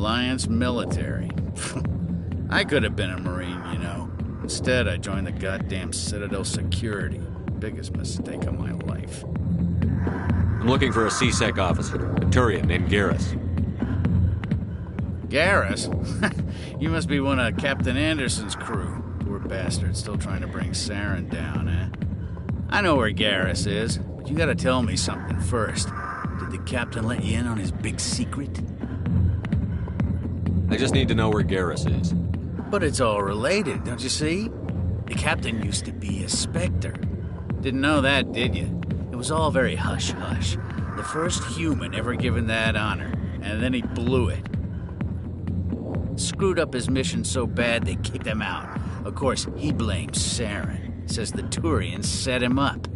Alliance military. I could have been a Marine, you know. Instead, I joined the goddamn Citadel security. Biggest mistake of my life. I'm looking for a C-Sec officer, a Turian named Garrus. Garrus? You must be one of Captain Anderson's crew. Poor bastard, still trying to bring Saren down, eh? I know where Garrus is, but you gotta tell me something first. Did the captain let you in on his big secret? I just need to know where Garrus is. But it's all related, don't you see? The captain used to be a Spectre. Didn't know that, did you? It was all very hush-hush. The first human ever given that honor, and then he blew it. Screwed up his mission so bad they kicked him out. Of course, he blames Saren. Says the Turians set him up.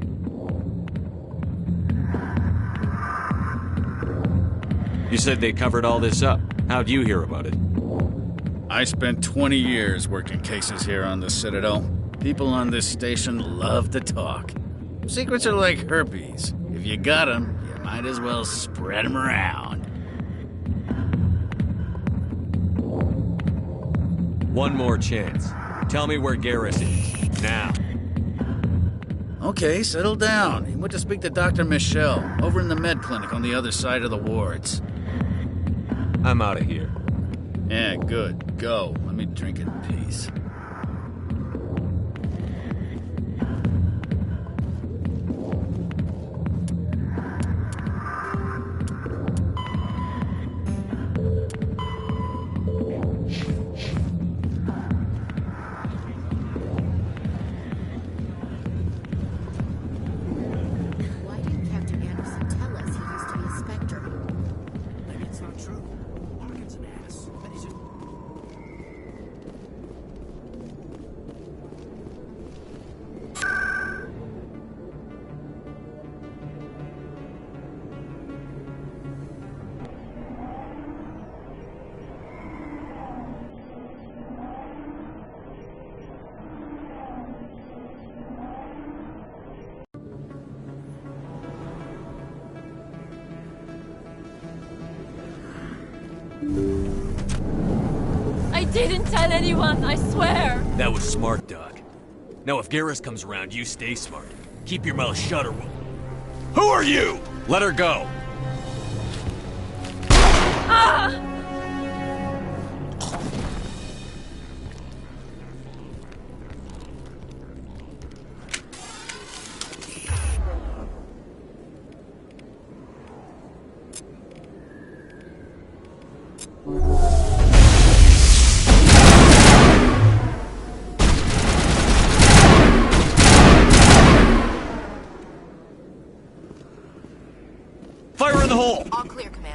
You said they covered all this up. How'd you hear about it? I spent 20 years working cases here on the Citadel. People on this station love to talk. Secrets are like herpes. If you got them, you might as well spread them around. One more chance. Tell me where Garrus is. Now. Okay, settle down. He went to speak to Dr. Michelle, over in the med clinic on the other side of the wards. I'm out of here. Yeah, good. Go. Let me drink in peace. I didn't tell anyone, I swear! That was smart, Doc. Now if Garrus comes around, you stay smart. Keep your mouth shut or we'll... Who are you? Let her go! Ah! Fire in the hole! All clear, Command.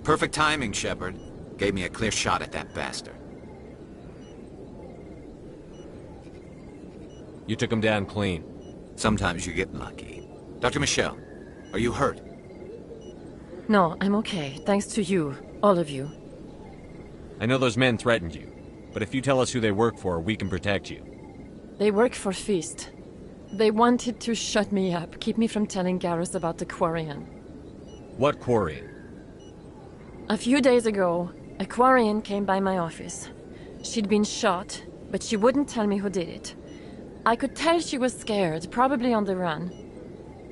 Perfect timing, Shepard. Gave me a clear shot at that bastard. You took him down clean. Sometimes you get lucky. Dr. Michelle, are you hurt? No, I'm okay, thanks to you, all of you. I know those men threatened you, but if you tell us who they work for, we can protect you. They work for Feast. They wanted to shut me up, keep me from telling Garrus about the Quarian. What Quarian? A few days ago, a Quarian came by my office. She'd been shot, but she wouldn't tell me who did it. I could tell she was scared, probably on the run.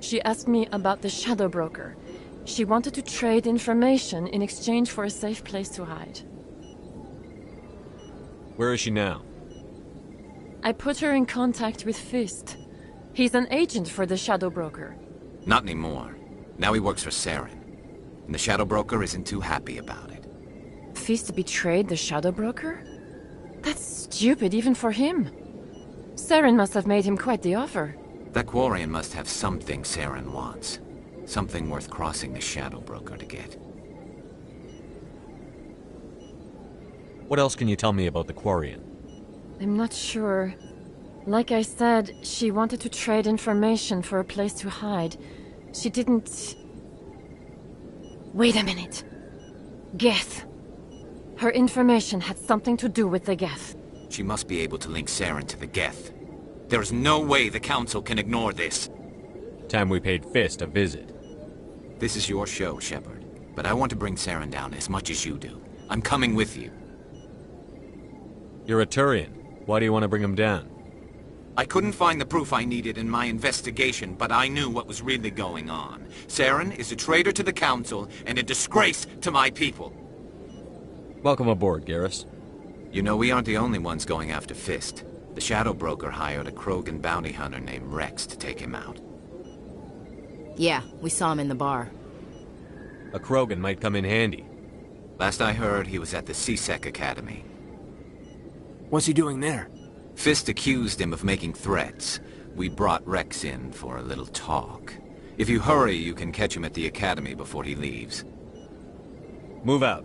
She asked me about the Shadow Broker. She wanted to trade information in exchange for a safe place to hide. Where is she now? I put her in contact with Fist. He's an agent for the Shadow Broker. Not anymore. Now he works for Saren. And the Shadow Broker isn't too happy about it. Fist betrayed the Shadow Broker? That's stupid even for him. Saren must have made him quite the offer. That Quarian must have something Saren wants. Something worth crossing the Shadow Broker to get. What else can you tell me about the Quarian? I'm not sure. Like I said, she wanted to trade information for a place to hide. She didn't... Wait a minute. Geth. Her information had something to do with the Geth. She must be able to link Saren to the Geth. There's no way the Council can ignore this. Time we paid Fist a visit. This is your show, Shepard. But I want to bring Saren down as much as you do. I'm coming with you. You're a Turian. Why do you want to bring him down? I couldn't find the proof I needed in my investigation, but I knew what was really going on. Saren is a traitor to the Council and a disgrace to my people. Welcome aboard, Garrus. You know, we aren't the only ones going after Fist. The Shadow Broker hired a Krogan bounty hunter named Rex to take him out. Yeah, we saw him in the bar. A Krogan might come in handy. Last I heard, he was at the C-Sec Academy. What's he doing there? Fist accused him of making threats. We brought Rex in for a little talk. If you hurry, you can catch him at the Academy before he leaves. Move out.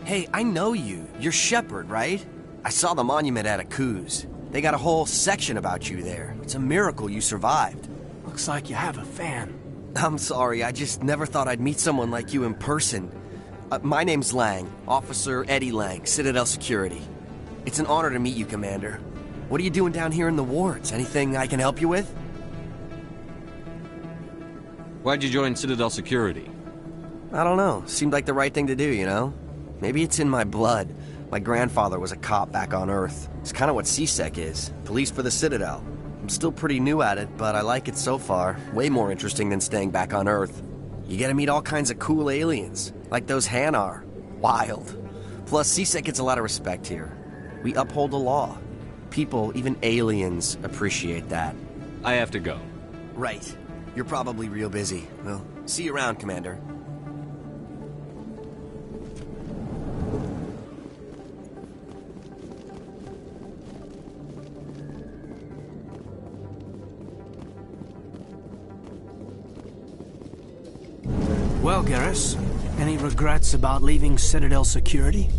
Hey, I know you. You're Shepard, right? I saw the monument at Akuz. They got a whole section about you there. It's a miracle you survived. Looks like you have a fan. I'm sorry, I just never thought I'd meet someone like you in person. My name's Lang, Officer Eddie Lang, Citadel Security. It's an honor to meet you, Commander. What are you doing down here in the wards? Anything I can help you with? Why'd you join Citadel Security? I don't know. Seemed like the right thing to do, you know? Maybe it's in my blood. My grandfather was a cop back on Earth. It's kind of what C-Sec is. Police for the Citadel. I'm still pretty new at it, but I like it so far. Way more interesting than staying back on Earth. You get to meet all kinds of cool aliens, like those Hanar. Wild. Plus, C-Sec gets a lot of respect here. We uphold the law. People, even aliens, appreciate that. I have to go. Right. You're probably real busy. Well, see you around, Commander. Well, Garrus, any regrets about leaving Citadel Security?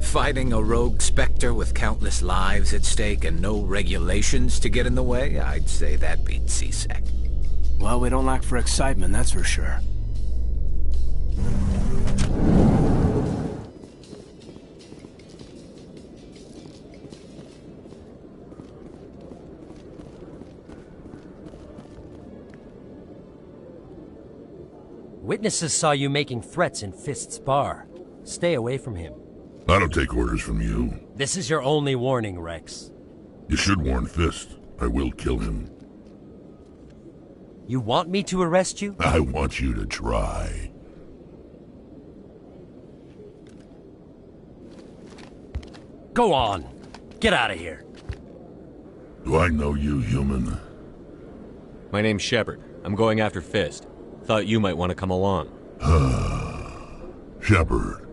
Fighting a rogue Spectre with countless lives at stake and no regulations to get in the way? I'd say that beats C-Sec. Well, we don't lack for excitement, that's for sure. Witnesses saw you making threats in Fist's bar. Stay away from him. I don't take orders from you. This is your only warning, Rex. You should warn Fist. I will kill him. You want me to arrest you? I want you to try. Go on. Get out of here. Do I know you, human? My name's Shepard. I'm going after Fist. Thought you might want to come along. Shepard.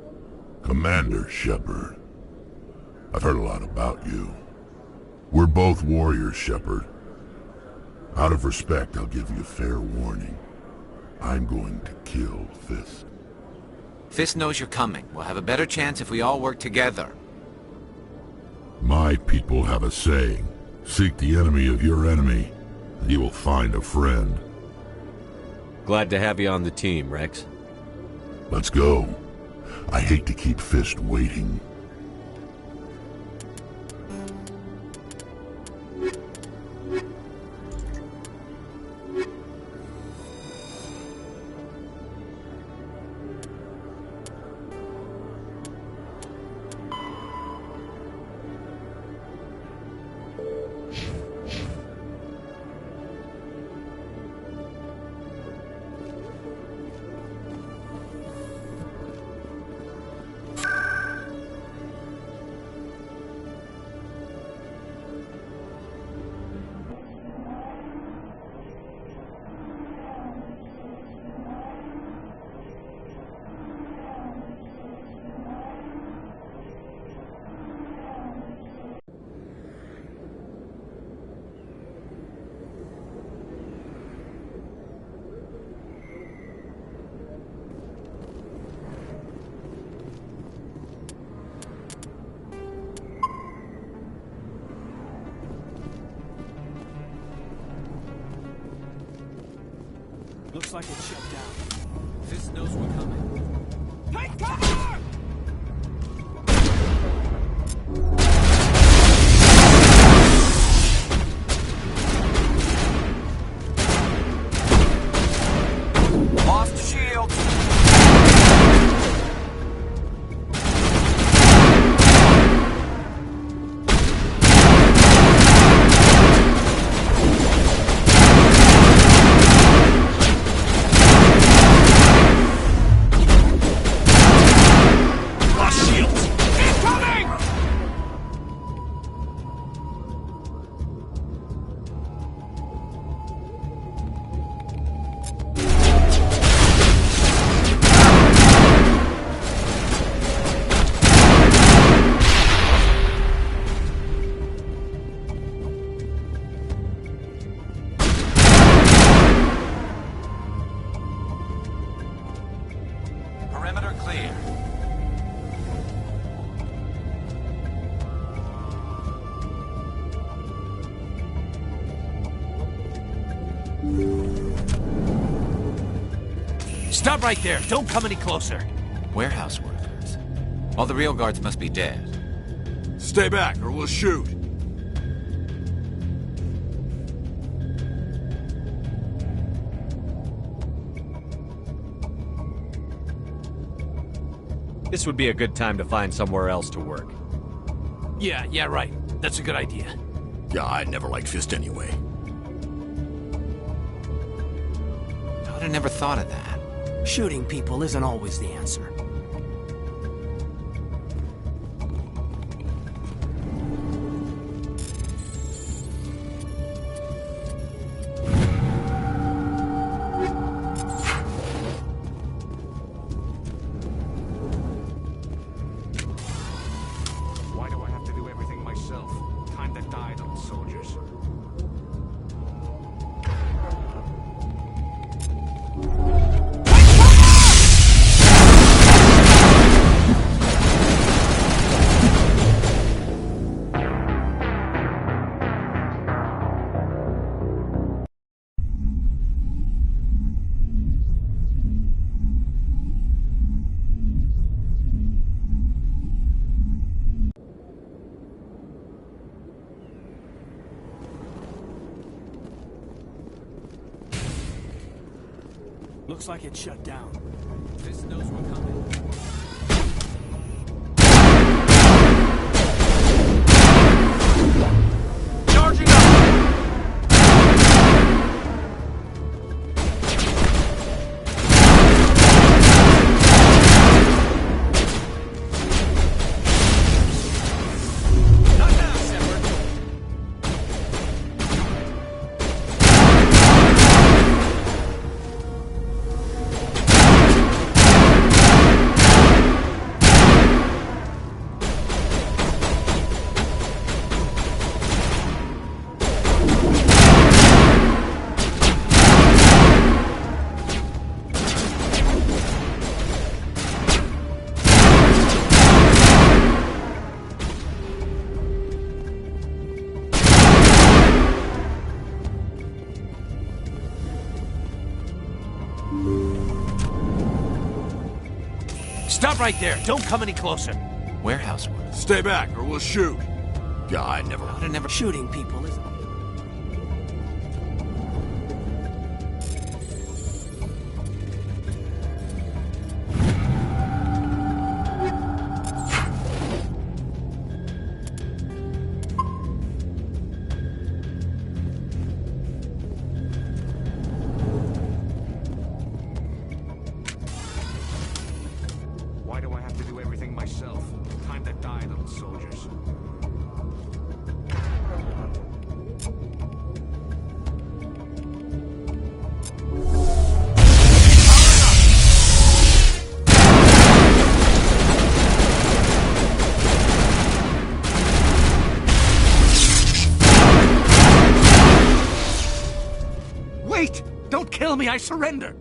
Commander Shepard. I've heard a lot about you. We're both warriors, Shepard. Out of respect, I'll give you a fair warning. I'm going to kill Fist. Fist knows you're coming. We'll have a better chance if we all work together. My people have a saying. Seek the enemy of your enemy, and you will find a friend. Glad to have you on the team, Rex. Let's go. I hate to keep Fist waiting. Looks like it's shut down. Fist knows we're coming. Take cover! Lost shield. Perimeter clear. Stop right there. Don't come any closer. Warehouse workers. All the real guards must be dead. Stay back or we'll shoot. This would be a good time to find somewhere else to work. Yeah, right. That's a good idea. Yeah, I never liked Fist anyway. I'd have never thought of that. Shooting people isn't always the answer. Why do I have to do everything myself? Time that died on soldiers. Looks like it's shut down. Fist knows we're coming. Charging up! Not now, Shepard. Stop right there. Don't come any closer. Warehouse workers. Stay back or we'll shoot. Yeah, I never... I'd have never... Shooting people isn't... Why do I have to do everything myself? Time that died on soldiers. Wait! Don't kill me, I surrender!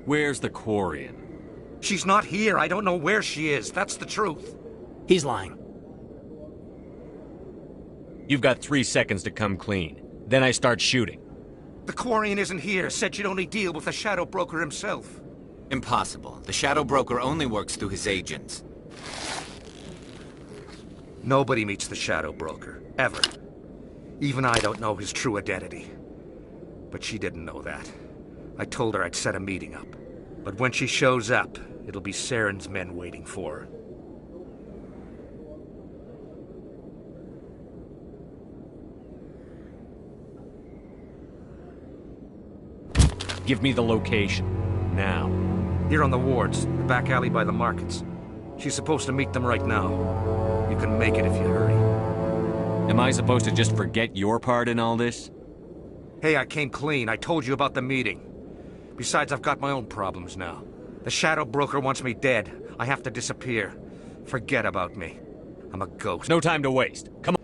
Where's the Quarian? She's not here, I don't know where she is, that's the truth. He's lying. You've got 3 seconds to come clean. Then I start shooting. The Quarian isn't here. Said you'd only deal with the Shadow Broker himself. Impossible. The Shadow Broker only works through his agents. Nobody meets the Shadow Broker. Ever. Even I don't know his true identity. But she didn't know that. I told her I'd set a meeting up. But when she shows up, it'll be Saren's men waiting for her. Give me the location. Now. Here on the wards, the back alley by the markets. She's supposed to meet them right now. You can make it if you hurry. Am I supposed to just forget your part in all this? Hey, I came clean. I told you about the meeting. Besides, I've got my own problems now. The Shadow Broker wants me dead. I have to disappear. Forget about me. I'm a ghost. No time to waste. Come on.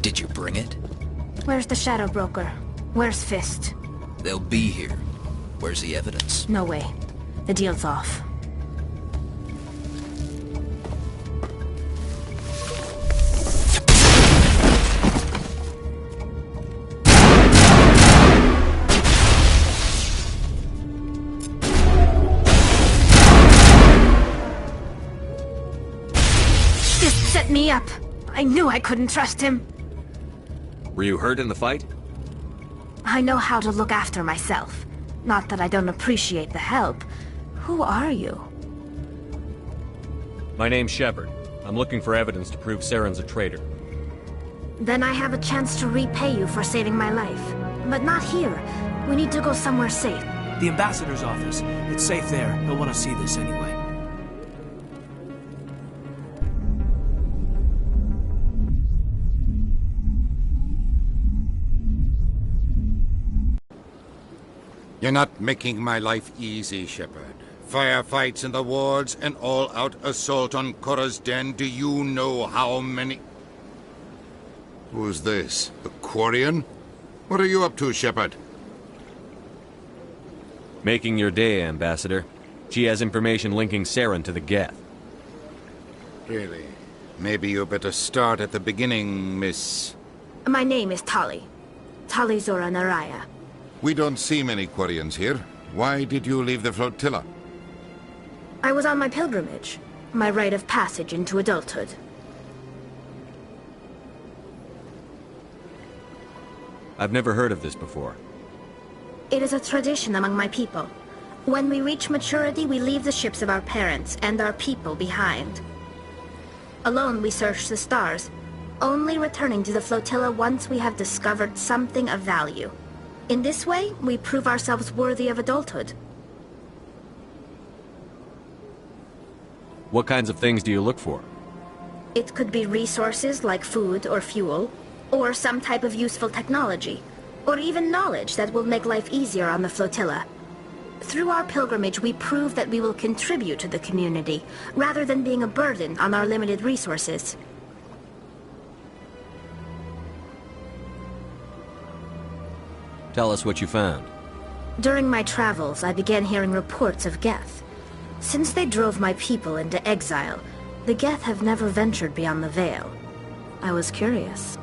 Did you bring it? Where's the Shadow Broker? Where's Fist? They'll be here. Where's the evidence? No way. The deal's off. Fist set me up. I knew I couldn't trust him. Were you hurt in the fight? I know how to look after myself. Not that I don't appreciate the help. Who are you? My name's Shepard. I'm looking for evidence to prove Saren's a traitor. Then I have a chance to repay you for saving my life. But not here. We need to go somewhere safe. The ambassador's office. It's safe there. He'll want to see this anyway. You're not making my life easy, Shepard. Firefights in the wards, an all-out assault on Korra's den. Do you know how many... Who's this? The Quarian? What are you up to, Shepard? Making your day, Ambassador. She has information linking Saren to the Geth. Really? Maybe you better start at the beginning, Miss... My name is Tali. Tali Zora Naraya. We don't see many Quarians here. Why did you leave the flotilla? I was on my pilgrimage. My rite of passage into adulthood. I've never heard of this before. It is a tradition among my people. When we reach maturity, we leave the ships of our parents and our people behind. Alone, we search the stars, only returning to the flotilla once we have discovered something of value. In this way, we prove ourselves worthy of adulthood. What kinds of things do you look for? It could be resources like food or fuel, or some type of useful technology, or even knowledge that will make life easier on the flotilla. Through our pilgrimage, we prove that we will contribute to the community, rather than being a burden on our limited resources. Tell us what you found. During my travels, I began hearing reports of Geth. Since they drove my people into exile, the Geth have never ventured beyond the Veil. I was curious.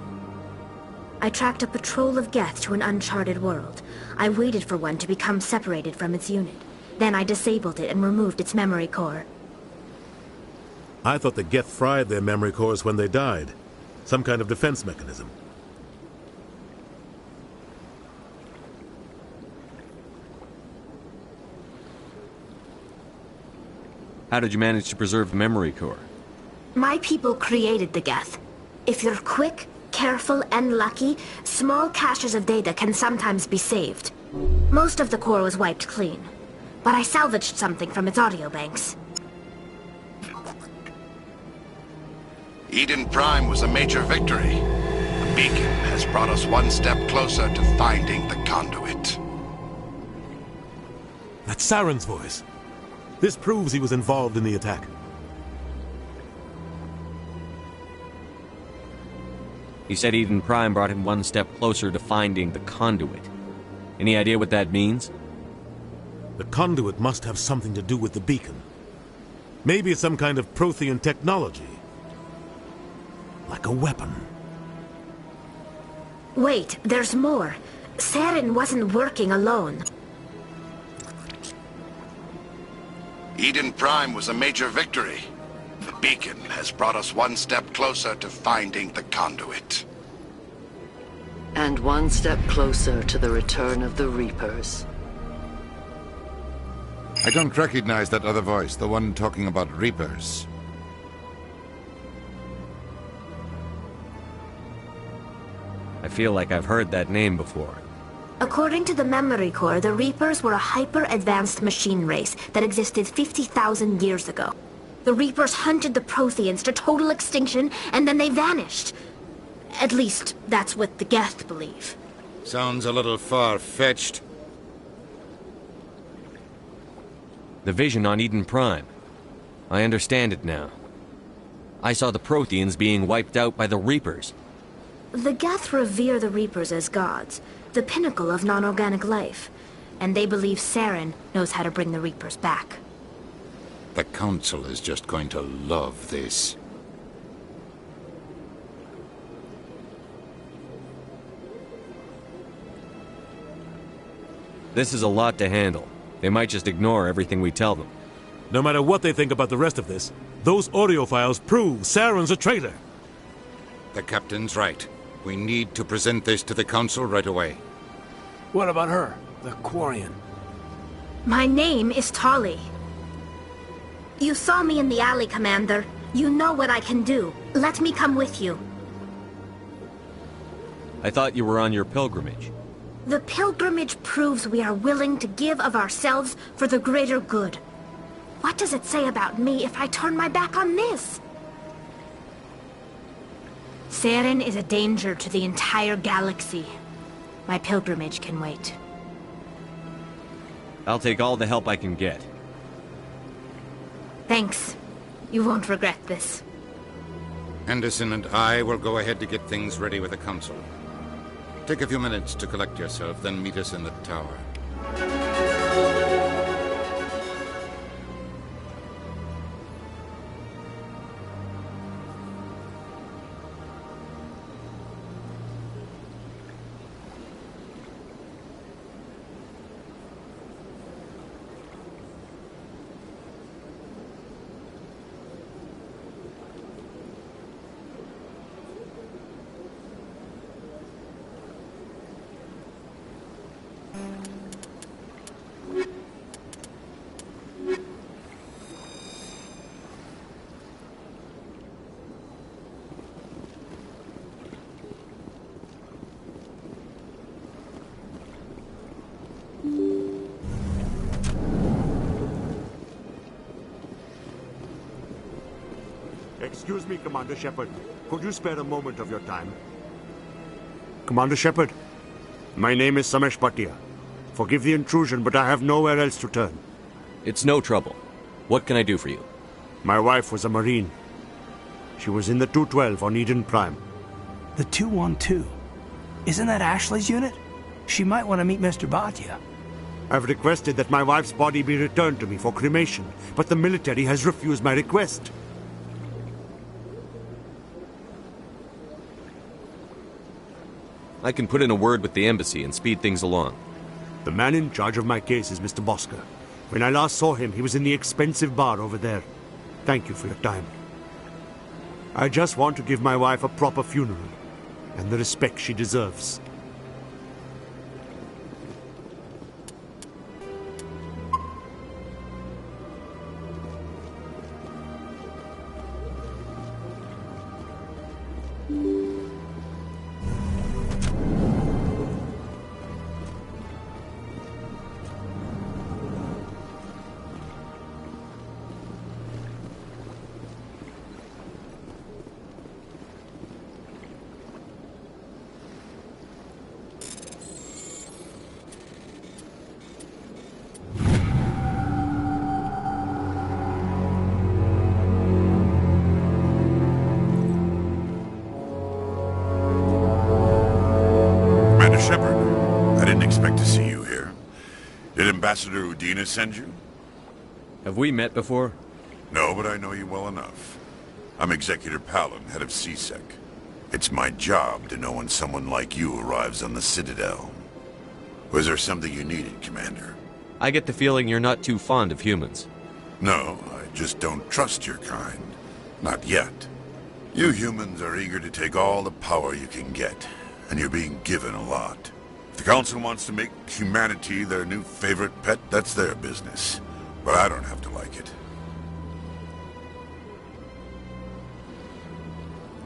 I tracked a patrol of Geth to an uncharted world. I waited for one to become separated from its unit. Then I disabled it and removed its memory core. I thought the Geth fried their memory cores when they died. Some kind of defense mechanism. How did you manage to preserve the memory core? My people created the Geth. If you're quick, careful, and lucky, small caches of data can sometimes be saved. Most of the core was wiped clean, but I salvaged something from its audio banks. Eden Prime was a major victory. The beacon has brought us one step closer to finding the conduit. That's Saren's voice. This proves he was involved in the attack. He said Eden Prime brought him one step closer to finding the conduit. Any idea what that means? The conduit must have something to do with the beacon. Maybe it's some kind of Prothean technology. Like a weapon. Wait, there's more. Saren wasn't working alone. Eden Prime was a major victory. The beacon has brought us one step closer to finding the conduit. And one step closer to the return of the Reapers. I don't recognize that other voice, the one talking about Reapers. I feel like I've heard that name before. According to the memory core, the Reapers were a hyper-advanced machine race that existed 50,000 years ago. The Reapers hunted the Protheans to total extinction, and then they vanished. At least, that's what the Geth believe. Sounds a little far-fetched. The vision on Eden Prime. I understand it now. I saw the Protheans being wiped out by the Reapers. The Geth revere the Reapers as gods, the pinnacle of non-organic life, and they believe Saren knows how to bring the Reapers back. The Council is just going to love this. This is a lot to handle. They might just ignore everything we tell them. No matter what they think about the rest of this, those audio files prove Saren's a traitor. The Captain's right. We need to present this to the Council right away. What about her, the Quarian? My name is Tali. You saw me in the alley, Commander. You know what I can do. Let me come with you. I thought you were on your pilgrimage. The pilgrimage proves we are willing to give of ourselves for the greater good. What does it say about me if I turn my back on this? Saren is a danger to the entire galaxy. My pilgrimage can wait. I'll take all the help I can get. Thanks. You won't regret this. Anderson and I will go ahead to get things ready with the Council. Take a few minutes to collect yourself, then meet us in the tower. Excuse me, Commander Shepard. Could you spare a moment of your time? Commander Shepard, my name is Samesh Bhatia. Forgive the intrusion, but I have nowhere else to turn. It's no trouble. What can I do for you? My wife was a Marine. She was in the 212 on Eden Prime. The 212? Isn't that Ashley's unit? She might want to meet Mr. Bhatia. I've requested that my wife's body be returned to me for cremation, but the military has refused my request. I can put in a word with the embassy and speed things along. The man in charge of my case is Mr. Bosca. When I last saw him, he was in the expensive bar over there. Thank you for your time. I just want to give my wife a proper funeral, and the respect she deserves. Ambassador Udina send you? Have we met before? No, but I know you well enough. I'm Executor Palin, head of CSEC. It's my job to know when someone like you arrives on the Citadel. Was there something you needed, Commander? I get the feeling you're not too fond of humans. No, I just don't trust your kind. Not yet. You humans are eager to take all the power you can get, and you're being given a lot. If the Council wants to make humanity their new favorite pet, that's their business. But I don't have to like it.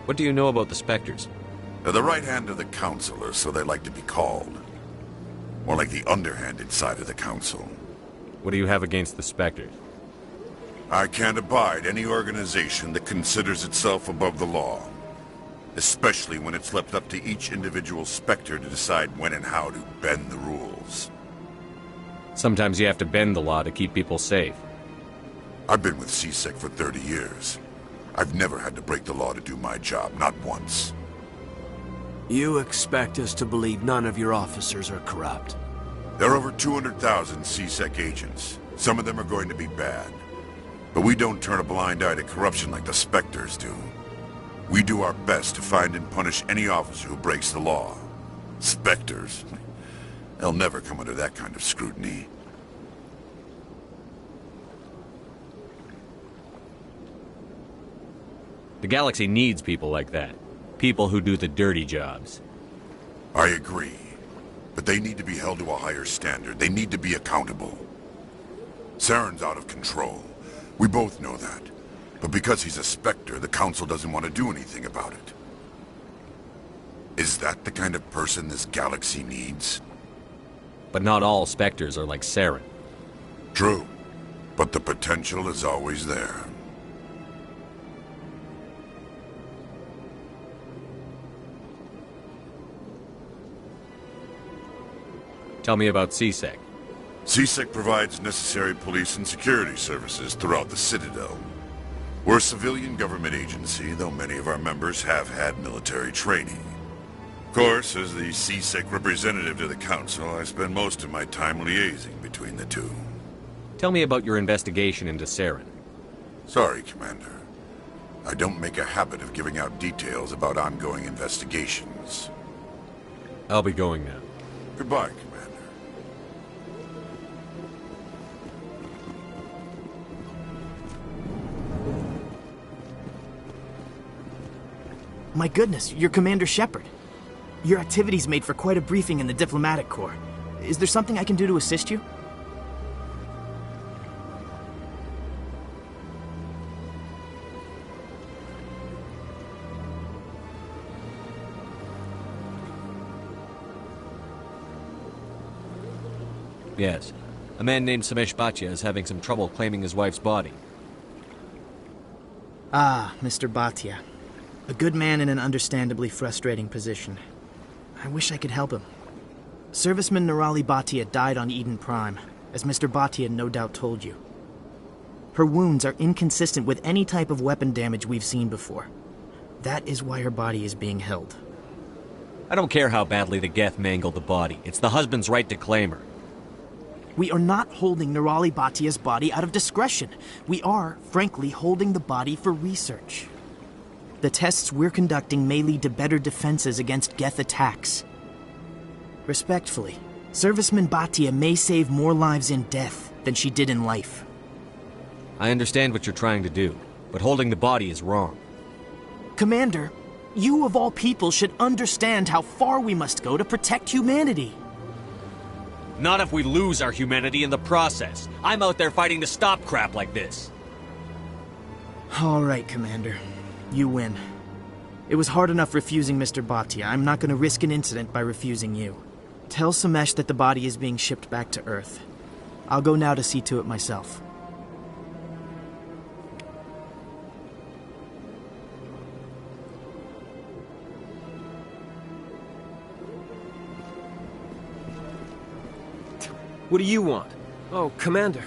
What do you know about the Spectres? They're the right hand of the Council, or so they like to be called. More like the underhanded side of the Council. What do you have against the Spectres? I can't abide any organization that considers itself above the law. Especially when it's left up to each individual Spectre to decide when and how to bend the rules. Sometimes you have to bend the law to keep people safe. I've been with CSEC for 30 years. I've never had to break the law to do my job, not once. You expect us to believe none of your officers are corrupt? There are over 200,000 CSEC agents. Some of them are going to be bad. But we don't turn a blind eye to corruption like the Spectres do. We do our best to find and punish any officer who breaks the law. Spectres? They'll never come under that kind of scrutiny. The galaxy needs people like that. People who do the dirty jobs. I agree. But they need to be held to a higher standard. They need to be accountable. Saren's out of control. We both know that. But because he's a Spectre, the Council doesn't want to do anything about it. Is that the kind of person this galaxy needs? But not all Spectres are like Saren. True. But the potential is always there. Tell me about CSEC. CSEC provides necessary police and security services throughout the Citadel. We're a civilian government agency, though many of our members have had military training. Of course, as the CSEC representative to the Council, I spend most of my time liaising between the two. Tell me about your investigation into Saren. Sorry, Commander. I don't make a habit of giving out details about ongoing investigations. I'll be going now. Goodbye, Commander. My goodness, you're Commander Shepard. Your activities made for quite a briefing in the Diplomatic Corps. Is there something I can do to assist you? Yes. A man named Samesh Bhatia is having some trouble claiming his wife's body. Ah, Mr. Bhatia. A good man in an understandably frustrating position. I wish I could help him. Serviceman Nirali Bhatia died on Eden Prime, as Mr. Bhatia no doubt told you. Her wounds are inconsistent with any type of weapon damage we've seen before. That is why her body is being held. I don't care how badly the Geth mangled the body. It's the husband's right to claim her. We are not holding Nirali Bhatia's body out of discretion. We are, frankly, holding the body for research. The tests we're conducting may lead to better defenses against Geth attacks. Respectfully, Serviceman Bhatia may save more lives in death than she did in life. I understand what you're trying to do, but holding the body is wrong. Commander, you of all people should understand how far we must go to protect humanity. Not if we lose our humanity in the process. I'm out there fighting to stop crap like this. All right, Commander. You win. It was hard enough refusing Mr. Bhatia. I'm not going to risk an incident by refusing you. Tell Samesh that the body is being shipped back to Earth. I'll go now to see to it myself. What do you want? Oh, Commander.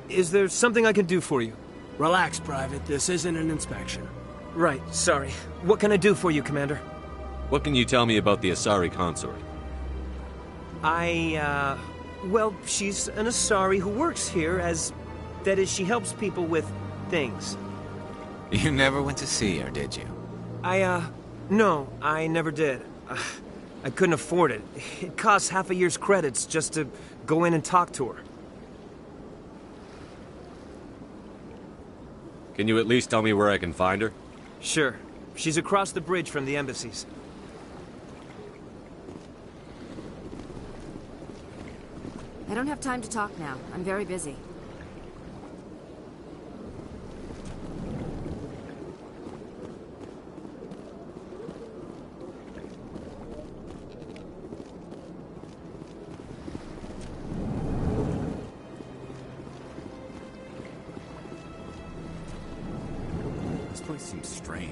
Is there something I can do for you? Relax, Private. This isn't an inspection. Right, sorry. What can I do for you, Commander? What can you tell me about the Asari consort? Well, she's an Asari who works here that is, she helps people with things. You never went to see her, did you? No, I never did. I couldn't afford it. It costs half a year's credits just to go in and talk to her. Can you at least tell me where I can find her? Sure. She's across the bridge from the embassies. I don't have time to talk now. I'm very busy. This place seems strange.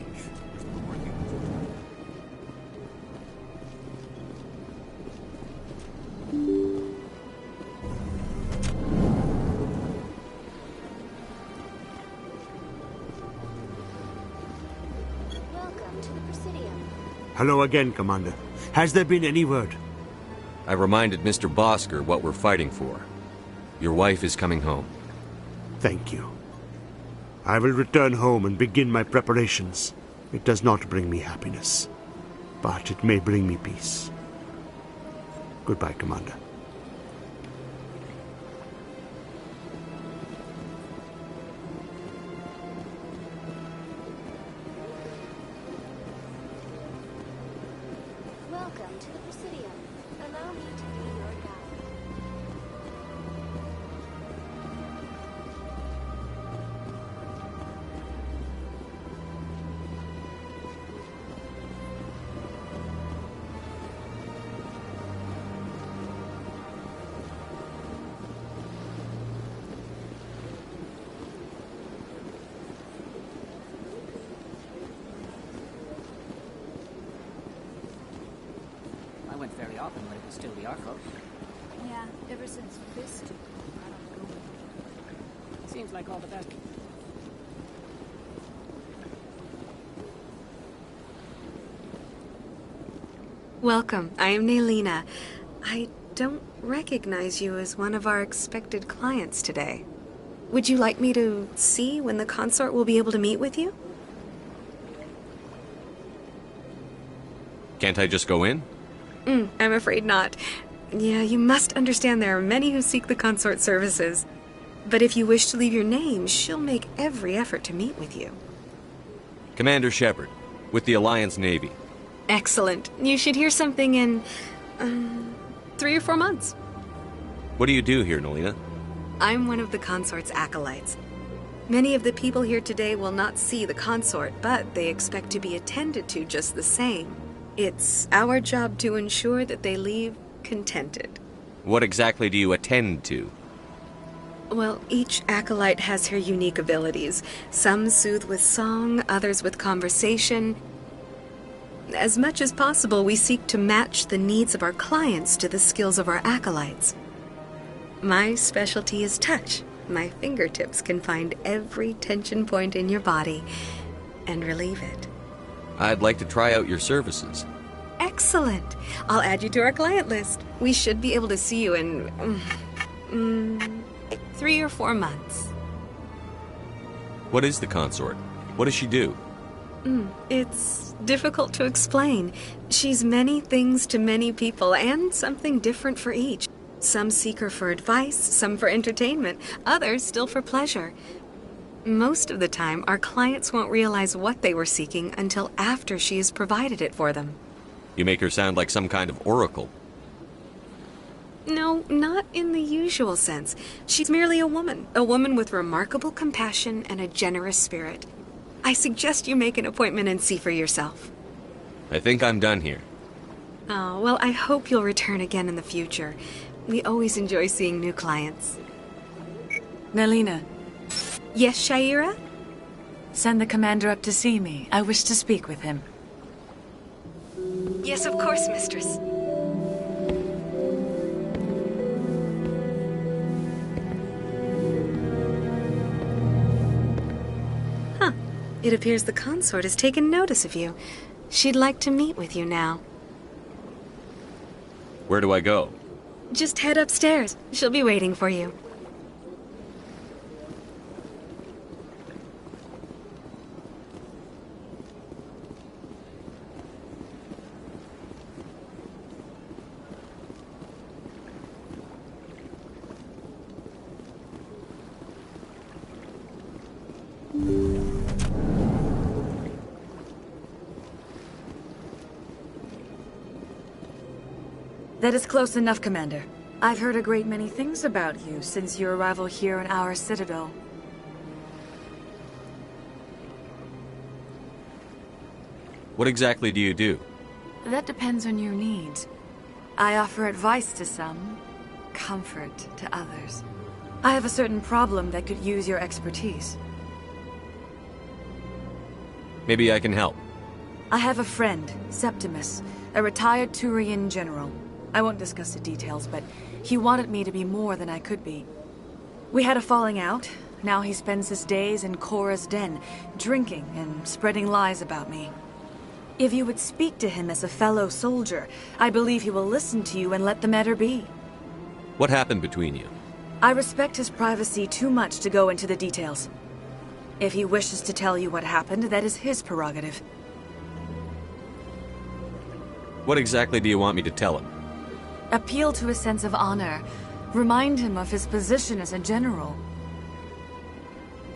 Hello again, Commander. Has there been any word? I reminded Mr. Bosker what we're fighting for. Your wife is coming home. Thank you. I will return home and begin my preparations. It does not bring me happiness, but it may bring me peace. Goodbye, Commander. Welcome to the Presidium. Allow me to be your guide. I went very often when it was still the Arco. Yeah, ever since Fist. Seems like all the best. Welcome. I am Naylina. I don't recognize you as one of our expected clients today. Would you like me to see when the consort will be able to meet with you? Can't I just go in? I'm afraid not. Yeah, you must understand there are many who seek the consort services. But if you wish to leave your name, she'll make every effort to meet with you. Commander Shepard, with the Alliance Navy. Excellent. You should hear something in 3 or 4 months. What do you do here, Naylina? I'm one of the consort's acolytes. Many of the people here today will not see the consort, but they expect to be attended to just the same. It's our job to ensure that they leave contented. What exactly do you attend to? Well, each acolyte has her unique abilities. Some soothe with song, others with conversation. As much as possible, we seek to match the needs of our clients to the skills of our acolytes. My specialty is touch. My fingertips can find every tension point in your body and relieve it. I'd like to try out your services. Excellent. I'll add you to our client list. We should be able to see you in 3 or 4 months. What is the consort? What does she do? It's difficult to explain. She's many things to many people, and something different for each. Some seek her for advice, some for entertainment, others still for pleasure. Most of the time, our clients won't realize what they were seeking until after she has provided it for them. You make her sound like some kind of oracle. No, not in the usual sense. She's merely a woman with remarkable compassion and a generous spirit. I suggest you make an appointment and see for yourself. I think I'm done here. Oh, well, I hope you'll return again in the future. We always enjoy seeing new clients. Nalina. Yes, Shaira? Send the commander up to see me. I wish to speak with him. Yes, of course, mistress. Huh. It appears the consort has taken notice of you. She'd like to meet with you now. Where do I go? Just head upstairs. She'll be waiting for you. That is close enough, Commander. I've heard a great many things about you since your arrival here in our citadel. What exactly do you do? That depends on your needs. I offer advice to some, comfort to others. I have a certain problem that could use your expertise. Maybe I can help. I have a friend, Septimus, a retired Turian general. I won't discuss the details, but he wanted me to be more than I could be. We had a falling out. Now he spends his days in Cora's den, drinking and spreading lies about me. If you would speak to him as a fellow soldier, I believe he will listen to you and let the matter be. What happened between you? I respect his privacy too much to go into the details. If he wishes to tell you what happened, that is his prerogative. What exactly do you want me to tell him? Appeal to his sense of honor. Remind him of his position as a general.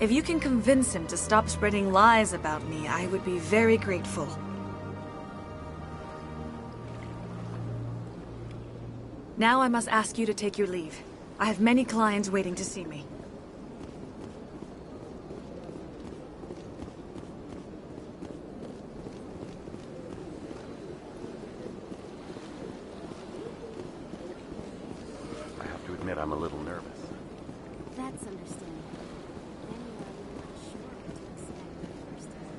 If you can convince him to stop spreading lies about me, I would be very grateful. Now I must ask you to take your leave. I have many clients waiting to see me. I'm a little nervous. That's understandable. Anyway, I'm not sure what to expect the first time.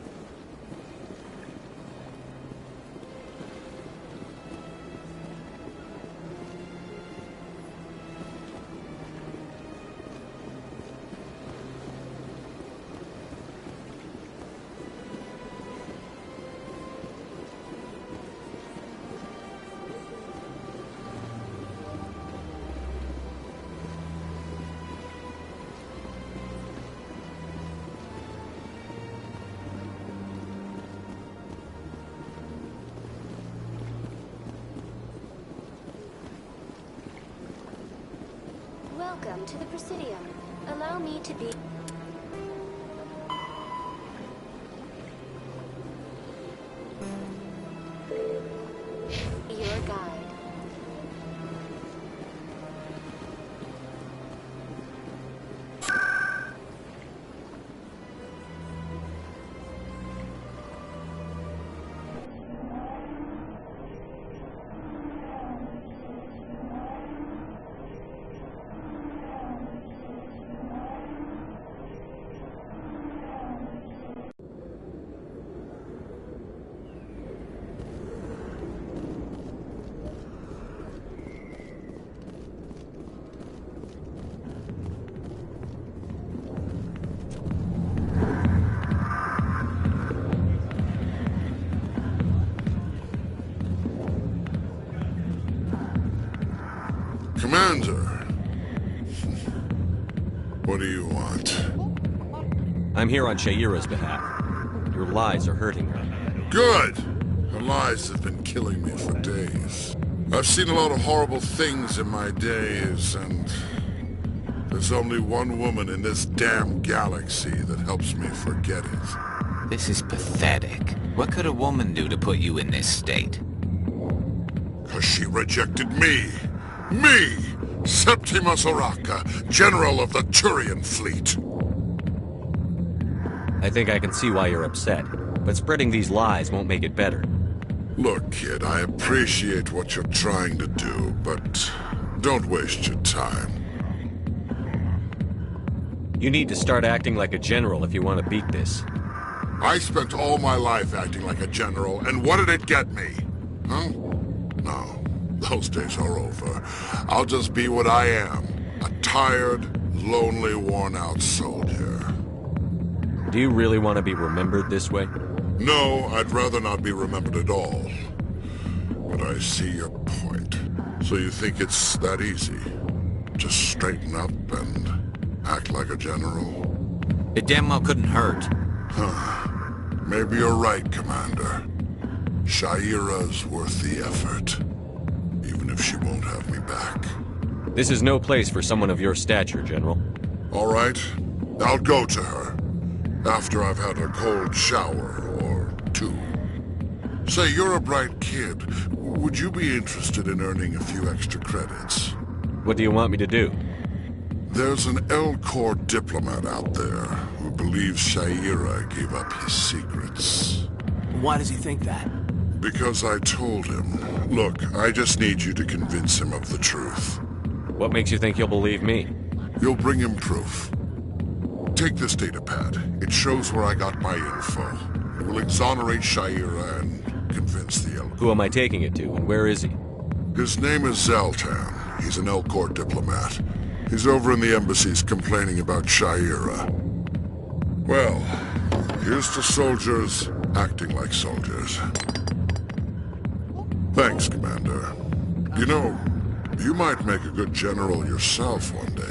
Welcome to the Presidium. Allow me to be... your guide. Commander. What do you want? I'm here on Shaira's behalf. Your lies are hurting her. Good! Her lies have been killing me for days. I've seen a lot of horrible things in my days, and there's only one woman in this damn galaxy that helps me forget it. This is pathetic. What could a woman do to put you in this state? 'Cause she rejected me! Me! Septimus Oraka, General of the Turian Fleet! I think I can see why you're upset, but spreading these lies won't make it better. Look, kid, I appreciate what you're trying to do, but don't waste your time. You need to start acting like a general if you want to beat this. I spent all my life acting like a general, and what did it get me? Huh? No, those days are over. I'll just be what I am. A tired, lonely, worn-out soldier. Do you really want to be remembered this way? No, I'd rather not be remembered at all. But I see your point. So you think it's that easy? Just straighten up and act like a general? It damn well couldn't hurt. Huh. Maybe you're right, Commander. Shaira's worth the effort. Even if she won't have me back. This is no place for someone of your stature, General. All right. I'll go to her. After I've had a cold shower or two. Say, you're a bright kid. Would you be interested in earning a few extra credits? What do you want me to do? There's an L-Corps diplomat out there who believes Shaira gave up his secrets. Why does he think that? Because I told him. Look, I just need you to convince him of the truth. What makes you think he'll believe me? You'll bring him proof. Take this datapad. It shows where I got my info. It will exonerate Shaira and convince the L-Corps. Who am I taking it to, and where is he? His name is Zaltan. He's an L-Corps diplomat. He's over in the embassies complaining about Shaira. Well, here's to soldiers acting like soldiers. Thanks, Commander. You know, you might make a good general yourself one day.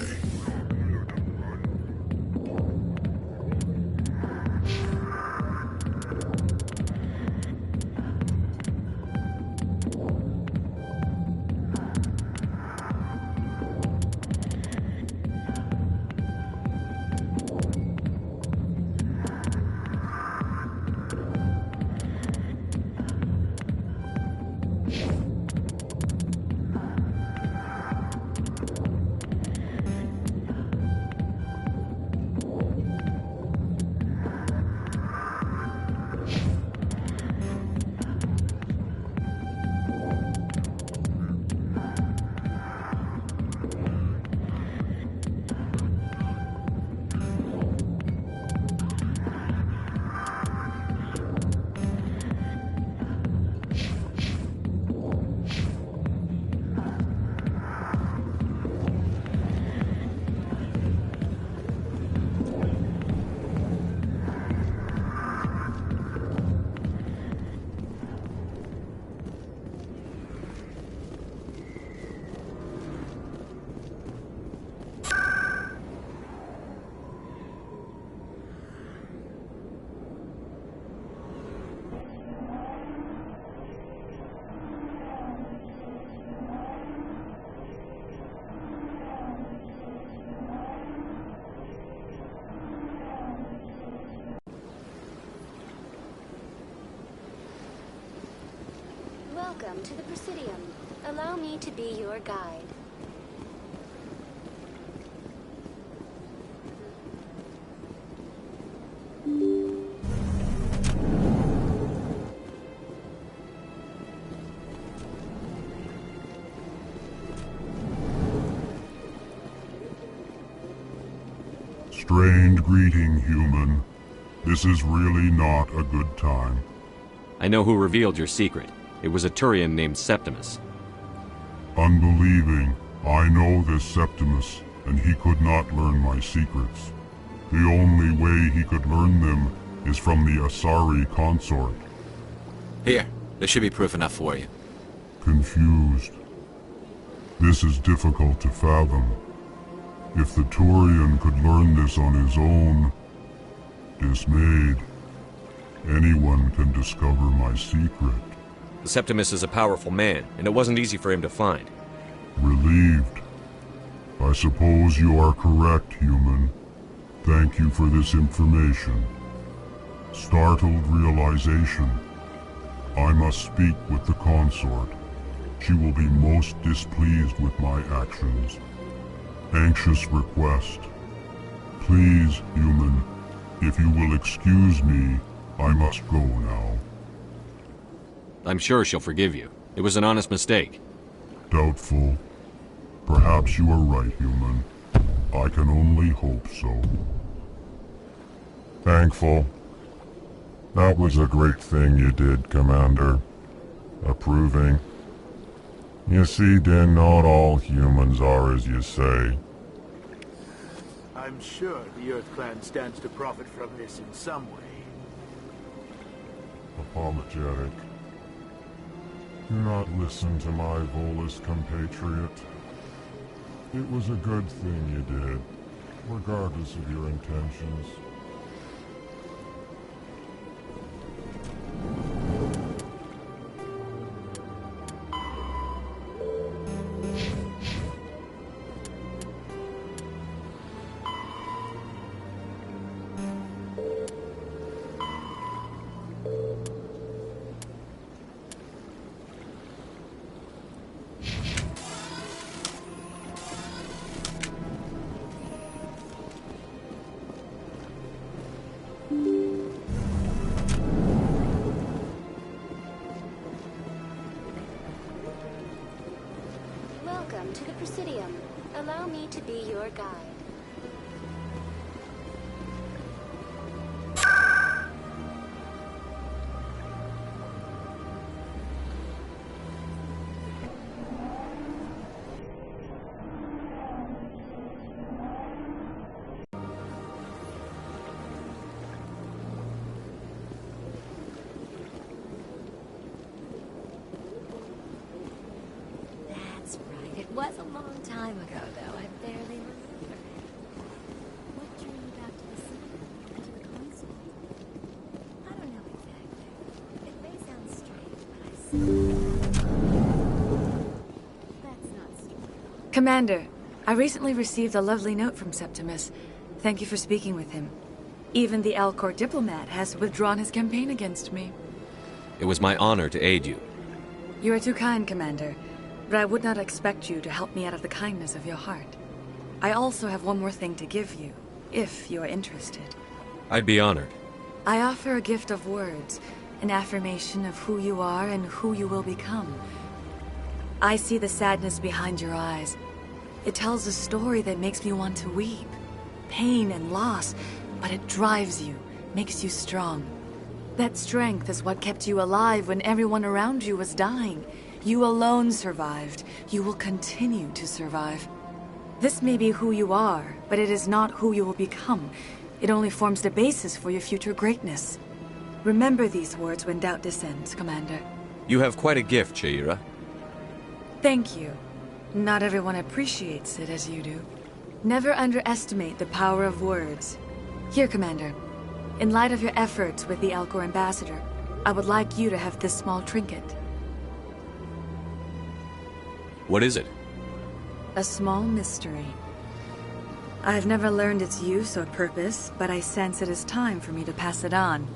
Welcome to the Presidium. Allow me to be your guide. Strained greeting, human. This is really not a good time. I know who revealed your secret. It was a Turian named Septimus. Unbelieving. I know this Septimus, and he could not learn my secrets. The only way he could learn them is from the Asari consort. Here, there should be proof enough for you. Confused. This is difficult to fathom. If the Turian could learn this on his own, dismayed, anyone can discover my secret. The Septimus is a powerful man, and it wasn't easy for him to find. Relieved. I suppose you are correct, human. Thank you for this information. Startled realization. I must speak with the consort. She will be most displeased with my actions. Anxious request. Please, human, if you will excuse me, I must go now. I'm sure she'll forgive you. It was an honest mistake. Doubtful. Perhaps you are right, human. I can only hope so. Thankful. That was a great thing you did, Commander. Approving. You see, Din, not all humans are as you say. I'm sure the Earth Clan stands to profit from this in some way. Apologetic. Do not listen to my Volus compatriot. It was a good thing you did, regardless of your intentions. Welcome to the Presidium. Allow me to be your guide. That's right. It was a long time ago, though. I barely remember. What drew you back to the city and to the console? I don't know exactly. It may sound strange, but I see. That's not strange. Commander, I recently received a lovely note from Septimus. Thank you for speaking with him. Even the Alcor diplomat has withdrawn his campaign against me. It was my honor to aid you. You are too kind, Commander, but I would not expect you to help me out of the kindness of your heart. I also have one more thing to give you, if you are interested. I'd be honored. I offer a gift of words, an affirmation of who you are and who you will become. I see the sadness behind your eyes. It tells a story that makes me want to weep. Pain and loss, but it drives you, makes you strong. That strength is what kept you alive when everyone around you was dying. You alone survived. You will continue to survive. This may be who you are, but it is not who you will become. It only forms the basis for your future greatness. Remember these words when doubt descends, Commander. You have quite a gift, Shaira. Thank you. Not everyone appreciates it as you do. Never underestimate the power of words. Here, Commander. In light of your efforts with the Alcor ambassador, I would like you to have this small trinket. What is it? A small mystery. I have never learned its use or purpose, but I sense it is time for me to pass it on.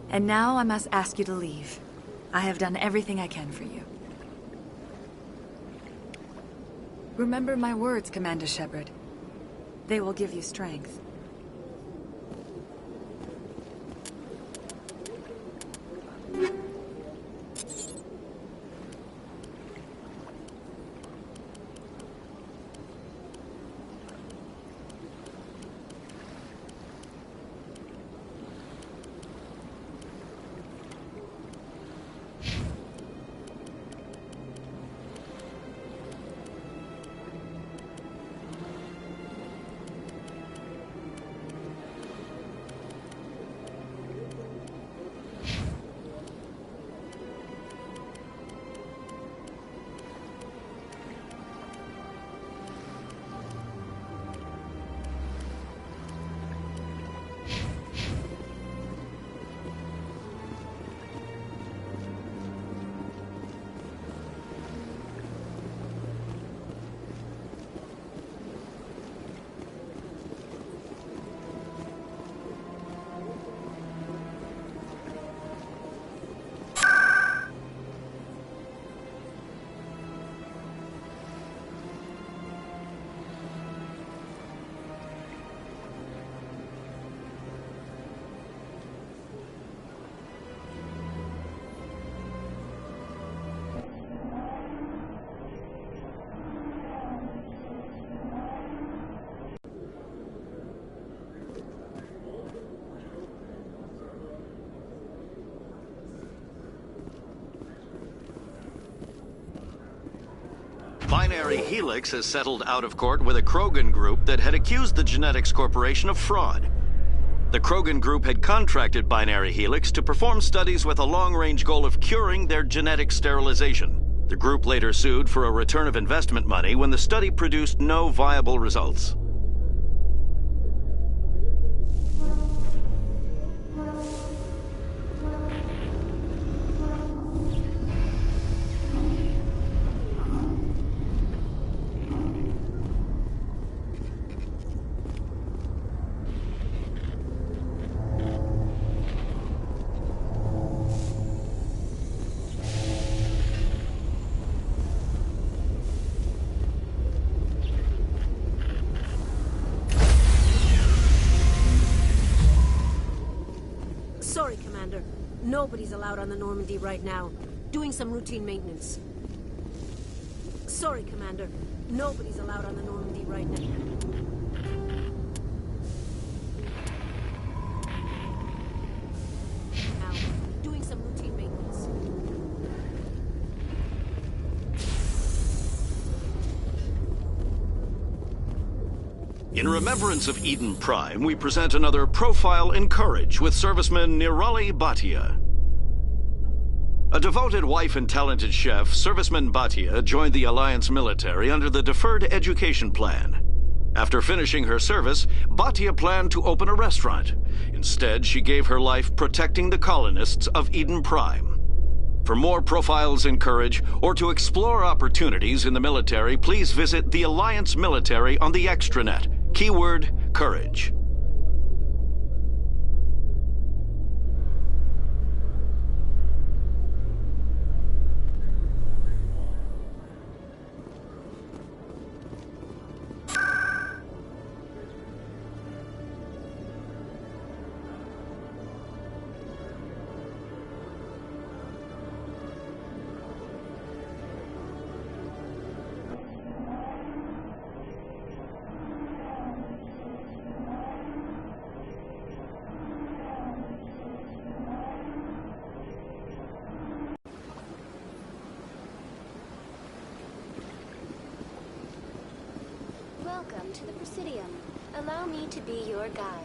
And now I must ask you to leave. I have done everything I can for you. Remember my words, Commander Shepard. They will give you strength. Binary Helix has settled out of court with a Krogan group that had accused the Genetics Corporation of fraud. The Krogan group had contracted Binary Helix to perform studies with a long-range goal of curing their genetic sterilization. The group later sued for a return of investment money when the study produced no viable results. Sorry, Commander. Nobody's allowed on the Normandy right now. Doing some routine maintenance. Sorry, Commander. Nobody's allowed on the Normandy right now. Doing some routine maintenance. In remembrance of Eden Prime, we present another Profile in Courage with serviceman Nirali Bhatia. A devoted wife and talented chef, serviceman Bhatia joined the Alliance military under the Deferred Education Plan. After finishing her service, Bhatia planned to open a restaurant. Instead, she gave her life protecting the colonists of Eden Prime. For more Profiles in Courage, or to explore opportunities in the military, please visit the Alliance military on the extranet. Keyword, Courage. Welcome to the Presidium. Allow me to be your guide.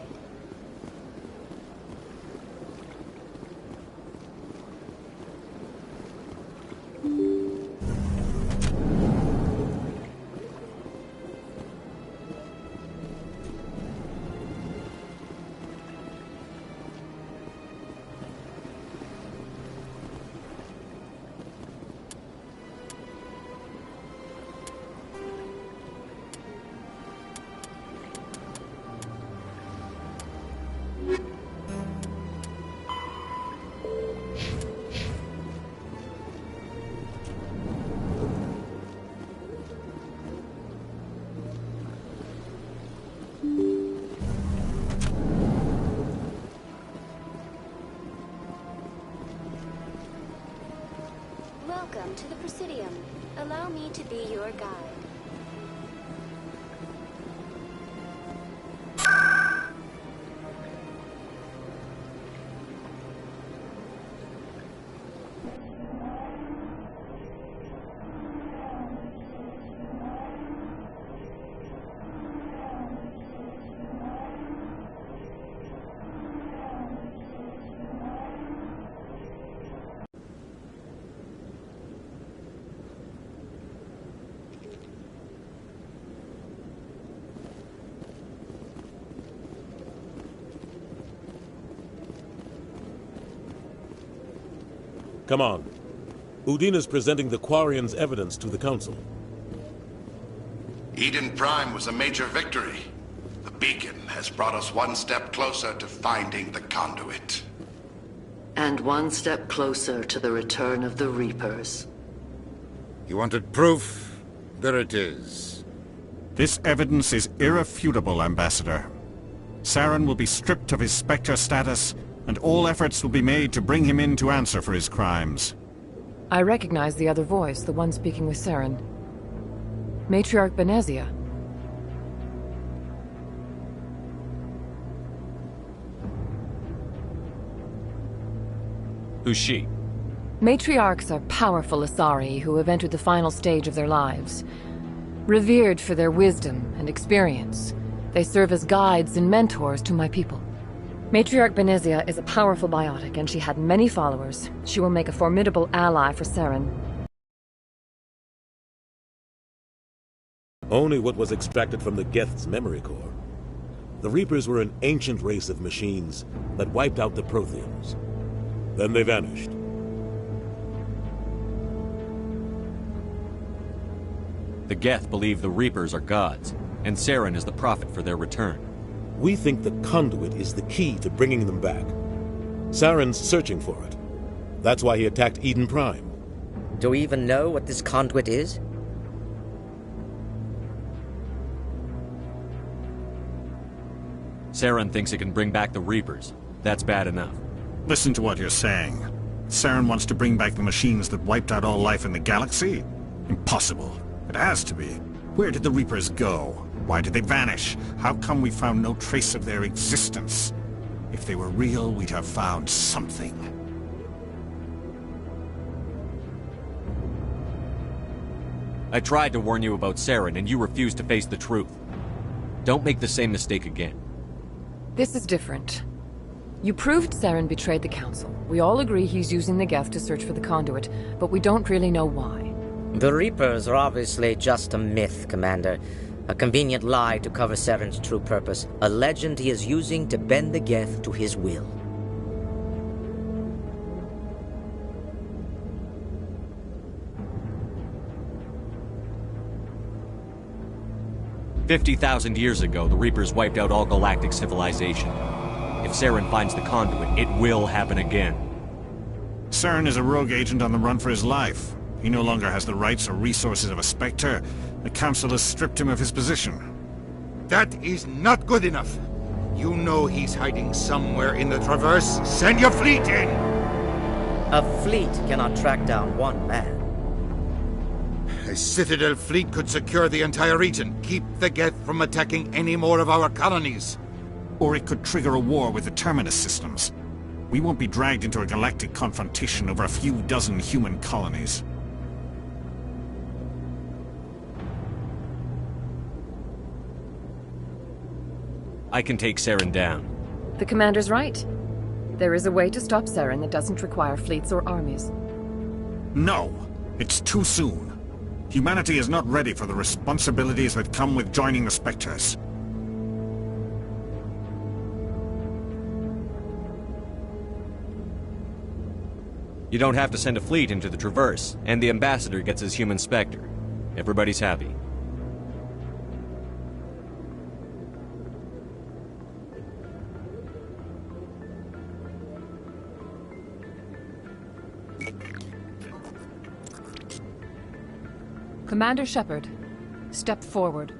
Welcome to the Presidium. Allow me to be your guide. Come on. Udine is presenting the Quarians' evidence to the Council. Eden Prime was a major victory. The beacon has brought us one step closer to finding the conduit. And one step closer to the return of the Reapers. You wanted proof? There it is. This evidence is irrefutable, Ambassador. Saren will be stripped of his Spectre status, and all efforts will be made to bring him in to answer for his crimes. I recognize the other voice, the one speaking with Saren. Matriarch Benezia. Who's she? Matriarchs are powerful Asari who have entered the final stage of their lives. Revered for their wisdom and experience, they serve as guides and mentors to my people. Matriarch Benezia is a powerful biotic, and she had many followers. She will make a formidable ally for Saren. Only what was expected from the Geth's memory core. The Reapers were an ancient race of machines that wiped out the Protheans. Then they vanished. The Geth believe the Reapers are gods, and Saren is the prophet for their return. We think the conduit is the key to bringing them back. Saren's searching for it. That's why he attacked Eden Prime. Do we even know what this conduit is? Saren thinks it can bring back the Reapers. That's bad enough. Listen to what you're saying. Saren wants to bring back the machines that wiped out all life in the galaxy? Impossible. It has to be. Where did the Reapers go? Why did they vanish? How come we found no trace of their existence? If they were real, we'd have found something. I tried to warn you about Saren, and you refused to face the truth. Don't make the same mistake again. This is different. You proved Saren betrayed the Council. We all agree he's using the Geth to search for the conduit, but we don't really know why. The Reapers are obviously just a myth, Commander. A convenient lie to cover Saren's true purpose. A legend he is using to bend the Geth to his will. "50,000 years ago, the Reapers wiped out all galactic civilization. If Saren finds the conduit, it will happen again." Saren is a rogue agent on the run for his life. He no longer has the rights or resources of a Spectre. The Council has stripped him of his position. That is not good enough. You know he's hiding somewhere in the Traverse. Send your fleet in! A fleet cannot track down one man. A Citadel fleet could secure the entire region, keep the Geth from attacking any more of our colonies. Or it could trigger a war with the Terminus systems. We won't be dragged into a galactic confrontation over a few dozen human colonies. I can take Saren down. The Commander's right. There is a way to stop Saren that doesn't require fleets or armies. No! It's too soon. Humanity is not ready for the responsibilities that come with joining the Spectres. You don't have to send a fleet into the Traverse, and the Ambassador gets his human Spectre. Everybody's happy. Commander Shepard, step forward.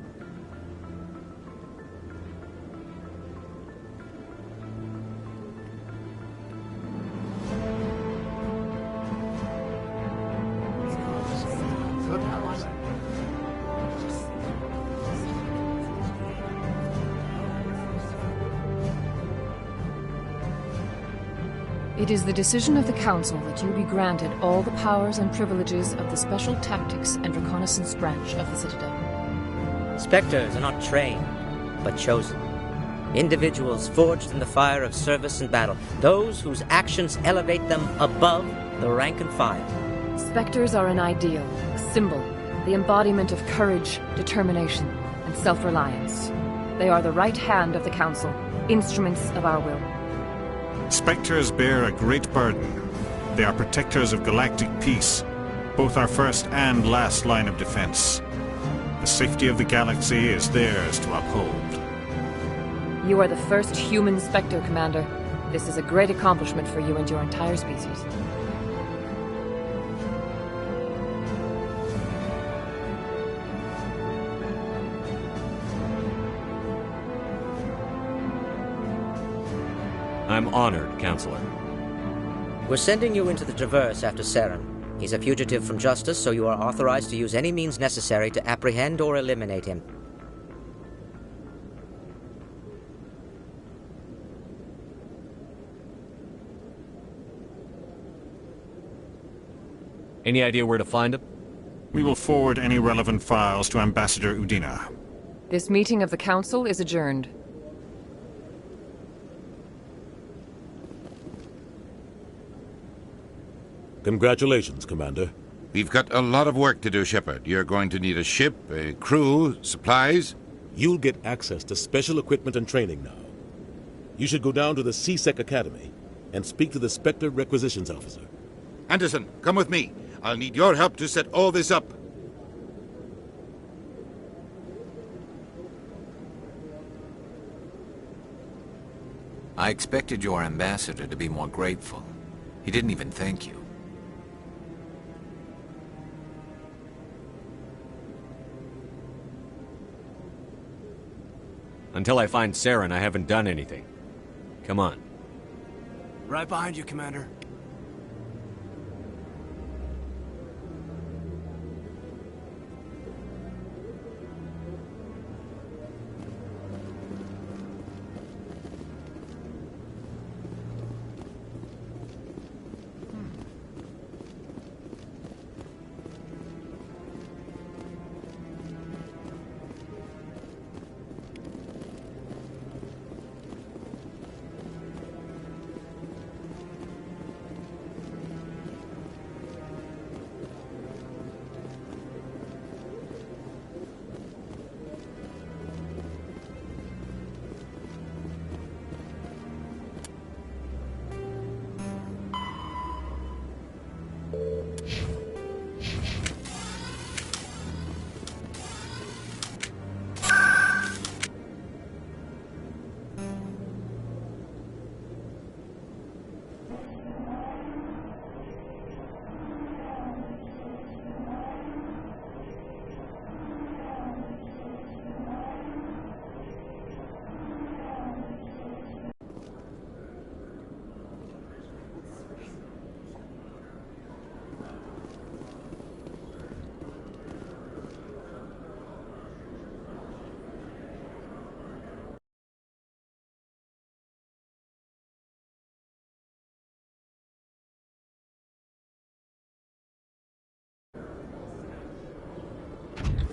It is the decision of the Council that you be granted all the powers and privileges of the Special Tactics and Reconnaissance branch of the Citadel. Spectres are not trained, but chosen. Individuals forged in the fire of service and battle. Those whose actions elevate them above the rank and file. Spectres are an ideal, a symbol, the embodiment of courage, determination, and self-reliance. They are the right hand of the Council, instruments of our will. Spectres bear a great burden. They are protectors of galactic peace, both our first and last line of defense. The safety of the galaxy is theirs to uphold. You are the first human Spectre, Commander. This is a great accomplishment for you and your entire species. I'm honored, Counselor. We're sending you into the Traverse after Saren. He's a fugitive from justice, so you are authorized to use any means necessary to apprehend or eliminate him. Any idea where to find him? We will forward any relevant files to Ambassador Udina. This meeting of the Council is adjourned. Congratulations, Commander. We've got a lot of work to do, Shepard. You're going to need a ship, a crew, supplies. You'll get access to special equipment and training now. You should go down to the C-Sec Academy and speak to the Spectre Requisitions Officer. Anderson, come with me. I'll need your help to set all this up. I expected your ambassador to be more grateful. He didn't even thank you. Until I find Saren, I haven't done anything. Come on. Right behind you, Commander.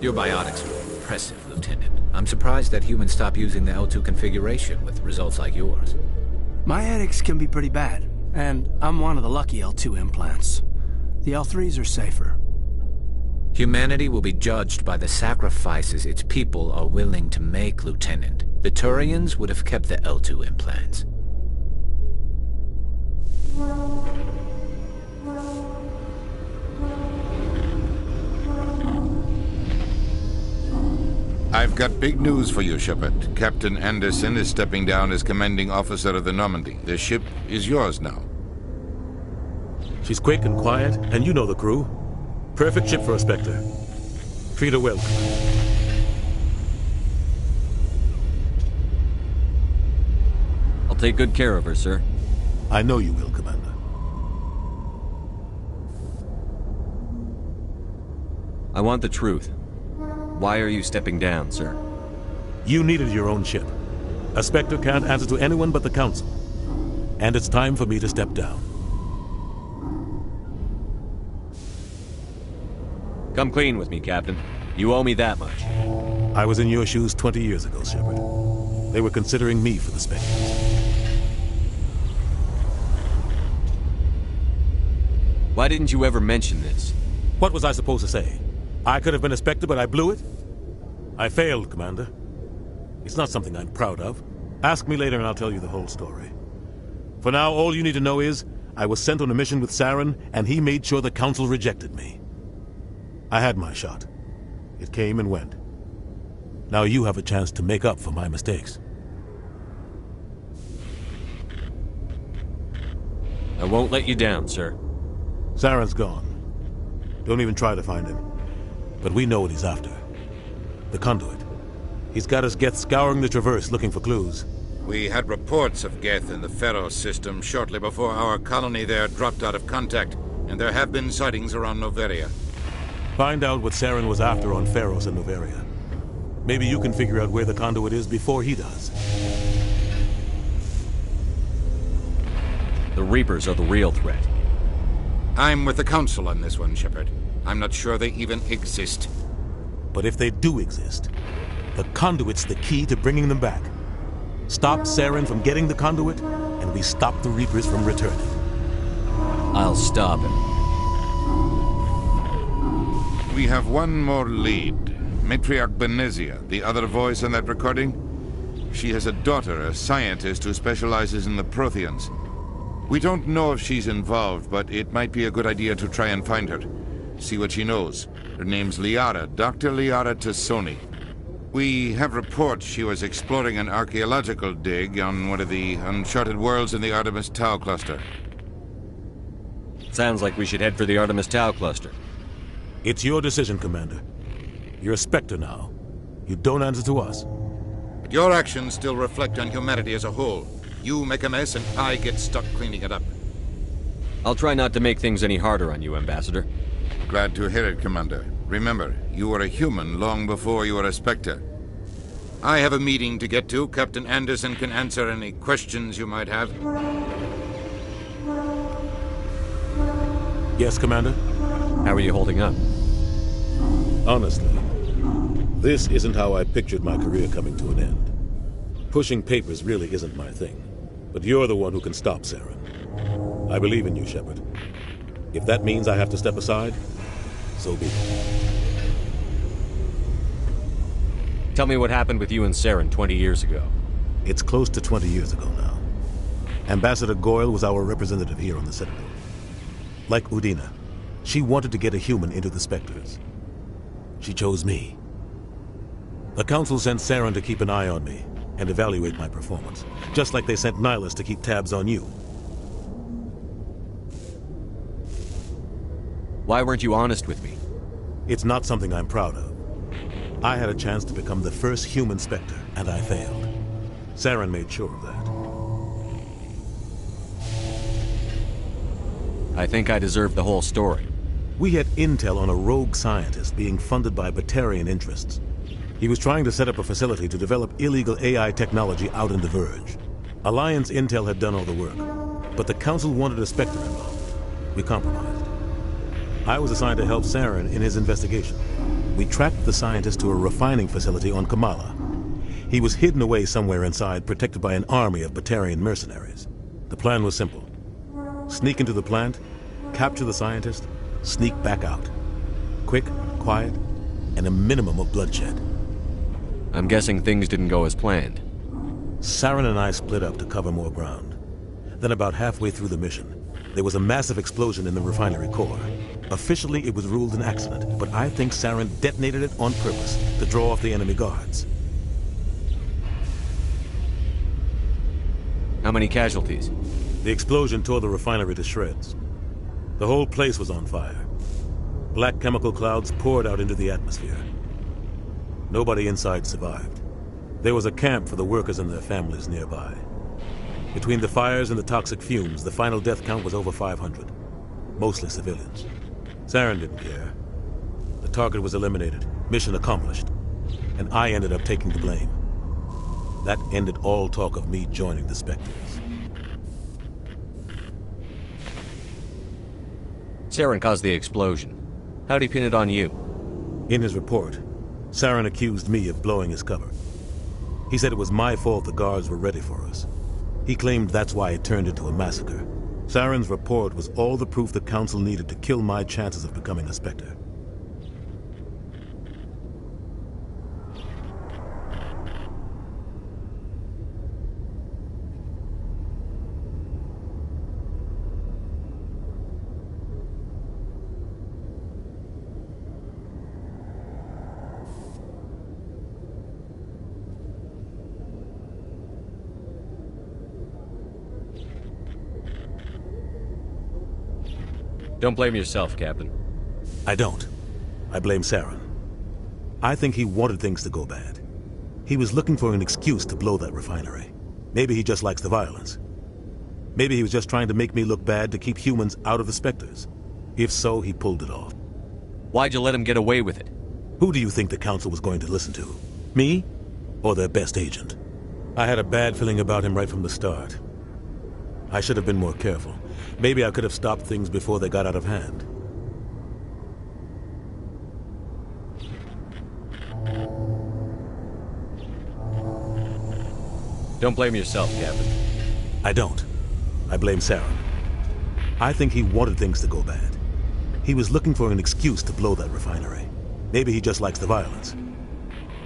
Your biotics were impressive, Lieutenant. I'm surprised that humans stopped using the L2 configuration with results like yours. My headaches can be pretty bad, and I'm one of the lucky L2 implants. The L3s are safer. Humanity will be judged by the sacrifices its people are willing to make, Lieutenant. The Turians would have kept the L2 implants. I've got big news for you, Shepard. Captain Anderson is stepping down as commanding officer of the Normandy. The ship is yours now. She's quick and quiet, and you know the crew. Perfect ship for a Spectre. Treat her well, Commander. I'll take good care of her, sir. I know you will, Commander. I want the truth. Why are you stepping down, sir? You needed your own ship. A Spectre can't answer to anyone but the Council. And it's time for me to step down. Come clean with me, Captain. You owe me that much. I was in your shoes 20 years ago, Shepard. They were considering me for the Spectres. Why didn't you ever mention this? What was I supposed to say? I could have been a Spectre, but I blew it? I failed, Commander. It's not something I'm proud of. Ask me later and I'll tell you the whole story. For now, all you need to know is, I was sent on a mission with Saren, and he made sure the Council rejected me. I had my shot. It came and went. Now you have a chance to make up for my mistakes. I won't let you down, sir. Saren's gone. Don't even try to find him. But we know what he's after. The conduit. He's got his Geth scouring the Traverse looking for clues. We had reports of Geth in the Pharos system shortly before our colony there dropped out of contact, and there have been sightings around Noveria. Find out what Saren was after on Pharos and Noveria. Maybe you can figure out where the conduit is before he does. The Reapers are the real threat. I'm with the Council on this one, Shepard. I'm not sure they even exist. But if they do exist, the conduit's the key to bringing them back. Stop Saren from getting the conduit, and we stop the Reapers from returning. I'll stop him. We have one more lead. Matriarch Benezia, the other voice in that recording. She has a daughter, a scientist who specializes in the Protheans. We don't know if she's involved, but it might be a good idea to try and find her. See what she knows. Her name's Liara, Dr. Liara Tassoni. We have reports she was exploring an archaeological dig on one of the uncharted worlds in the Artemis Tau cluster. Sounds like we should head for the Artemis Tau cluster. It's your decision, Commander. You're a Spectre now. You don't answer to us. But your actions still reflect on humanity as a whole. You make a mess and I get stuck cleaning it up. I'll try not to make things any harder on you, Ambassador. Glad to hear it, Commander. Remember, you were a human long before you were a Spectre. I have a meeting to get to. Captain Anderson can answer any questions you might have. Yes, Commander? How are you holding up? Honestly, this isn't how I pictured my career coming to an end. Pushing papers really isn't my thing. But you're the one who can stop Saren. I believe in you, Shepard. If that means I have to step aside, so be it. Tell me what happened with you and Saren 20 years ago. It's close to 20 years ago now. Ambassador Goyle was our representative here on the Citadel. Like Udina, she wanted to get a human into the Spectres. She chose me. The Council sent Saren to keep an eye on me and evaluate my performance, just like they sent Nihilus to keep tabs on you. Why weren't you honest with me? It's not something I'm proud of. I had a chance to become the first human Spectre, and I failed. Saren made sure of that. I think I deserve the whole story. We had intel on a rogue scientist being funded by Batarian interests. He was trying to set up a facility to develop illegal AI technology out in the Verge. Alliance intel had done all the work, but the Council wanted a Spectre involved. We compromised. I was assigned to help Saren in his investigation. We tracked the scientist to a refining facility on Kamala. He was hidden away somewhere inside, protected by an army of Batarian mercenaries. The plan was simple. Sneak into the plant, capture the scientist, sneak back out. Quick, quiet, and a minimum of bloodshed. I'm guessing things didn't go as planned. Saren and I split up to cover more ground. Then about halfway through the mission, there was a massive explosion in the refinery core. Officially, it was ruled an accident, but I think Saren detonated it on purpose to draw off the enemy guards. How many casualties? The explosion tore the refinery to shreds. The whole place was on fire. Black chemical clouds poured out into the atmosphere. Nobody inside survived. There was a camp for the workers and their families nearby. Between the fires and the toxic fumes, the final death count was over 500. Mostly civilians. Saren didn't care. The target was eliminated, mission accomplished, and I ended up taking the blame. That ended all talk of me joining the Spectres. Saren caused the explosion. How'd he pin it on you? In his report, Saren accused me of blowing his cover. He said it was my fault the guards were ready for us. He claimed that's why it turned into a massacre. Saren's report was all the proof the Council needed to kill my chances of becoming a Spectre. Don't blame yourself, Captain. I don't. I blame Saren. I think he wanted things to go bad. He was looking for an excuse to blow that refinery. Maybe he just likes the violence. Maybe he was just trying to make me look bad to keep humans out of the Spectres. If so, he pulled it off. Why'd you let him get away with it? Who do you think the Council was going to listen to? Me? Or their best agent? I had a bad feeling about him right from the start. I should have been more careful. Maybe I could have stopped things before they got out of hand. Don't blame yourself, Captain. I don't. I blame Saren. I think he wanted things to go bad. He was looking for an excuse to blow that refinery. Maybe he just likes the violence.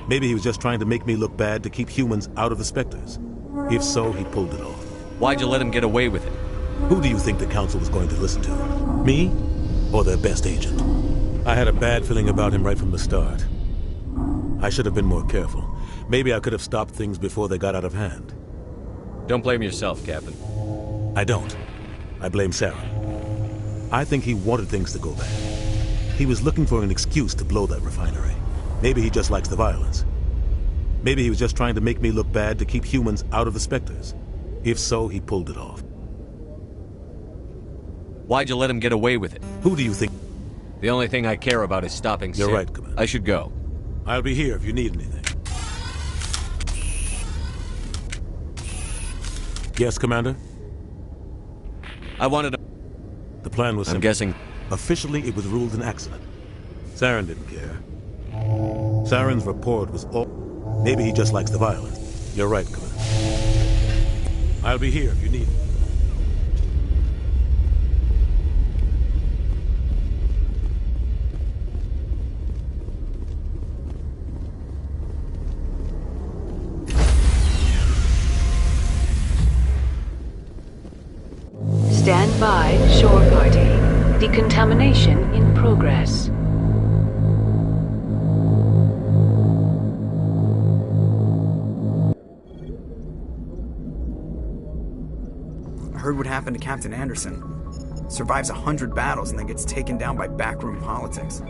Maybe he was just trying to make me look bad to keep humans out of the Spectres. If so, he pulled it off. Why'd you let him get away with it? Who do you think the Council was going to listen to? Me? Or their best agent? I had a bad feeling about him right from the start. I should have been more careful. Maybe I could have stopped things before they got out of hand. Don't blame yourself, Captain. I don't. I blame Saren. I think he wanted things to go bad. He was looking for an excuse to blow that refinery. Maybe he just likes the violence. Maybe he was just trying to make me look bad to keep humans out of the Spectres. If so, he pulled it off. Why'd you let him get away with it? Who do you think? The only thing I care about is stopping You're Saren. right, Commander. I should go. I'll be here if you need anything. Yes, Commander? I wanted to... The plan was simple. I'm guessing... Officially, it was ruled an accident. Saren didn't care. Saren's report was all... Maybe he just likes the violence. You're right, Commander. I'll be here if you need me. Stand by, shore party. Decontamination in progress. I heard what happened to Captain Anderson. Survives 100 battles and then gets taken down by backroom politics.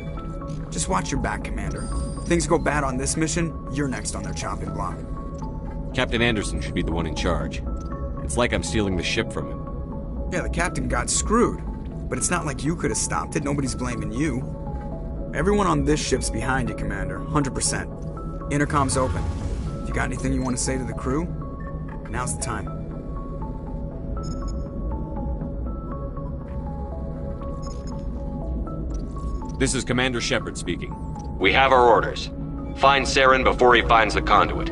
Just watch your back, Commander. Things go bad on this mission, you're next on their chopping block. Captain Anderson should be the one in charge. It's like I'm stealing the ship from him. Yeah, the captain got screwed. But it's not like you could have stopped it. Nobody's blaming you. Everyone on this ship's behind you, Commander. 100%. Intercom's open. If you got anything you want to say to the crew, now's the time. This is Commander Shepard speaking. We have our orders. Find Saren before he finds the conduit.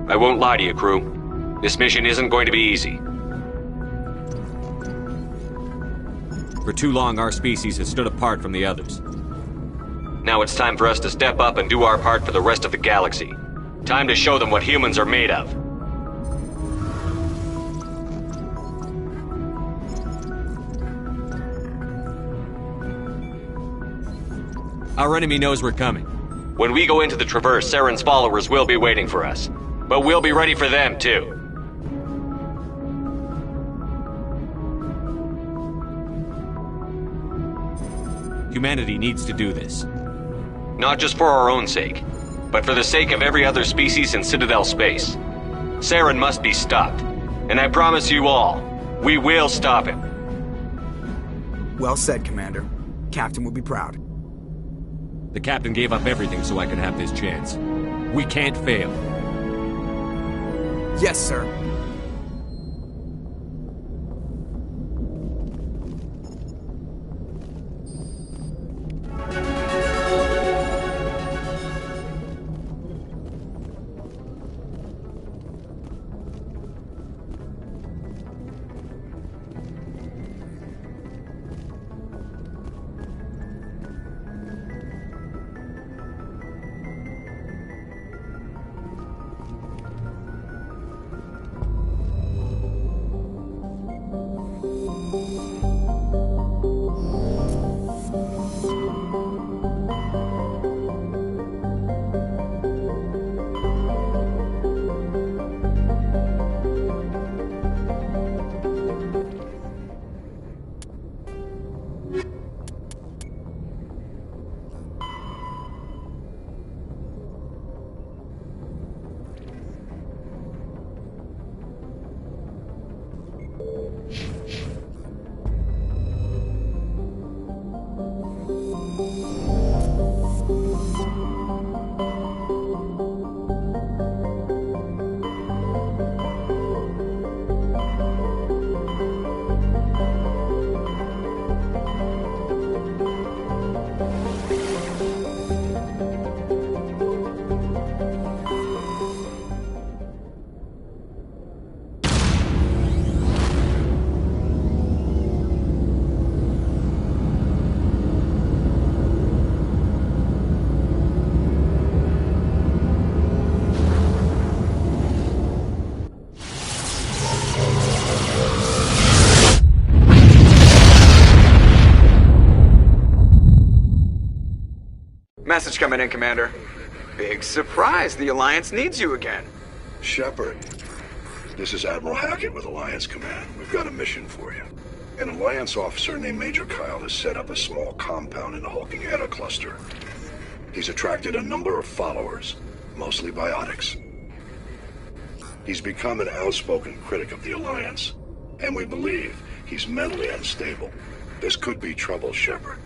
I won't lie to you, crew. This mission isn't going to be easy. For too long, our species has stood apart from the others. Now it's time for us to step up and do our part for the rest of the galaxy. Time to show them what humans are made of. Our enemy knows we're coming. When we go into the Traverse, Saren's followers will be waiting for us. But we'll be ready for them, too. Humanity needs to do this. Not just for our own sake, but for the sake of every other species in Citadel space. Saren must be stopped. And I promise you all, we will stop him. Well said, Commander. Captain will be proud. The captain gave up everything so I could have this chance. We can't fail. Yes, sir. Message coming in, Commander. Big surprise, the Alliance needs you again. Shepard, this is Admiral Hackett with Alliance Command. We've got a mission for you. An Alliance officer named Major Kyle has set up a small compound in the Hulking Eta cluster. He's attracted a number of followers, mostly biotics. He's become an outspoken critic of the Alliance, and we believe he's mentally unstable. This could be trouble, Shepard.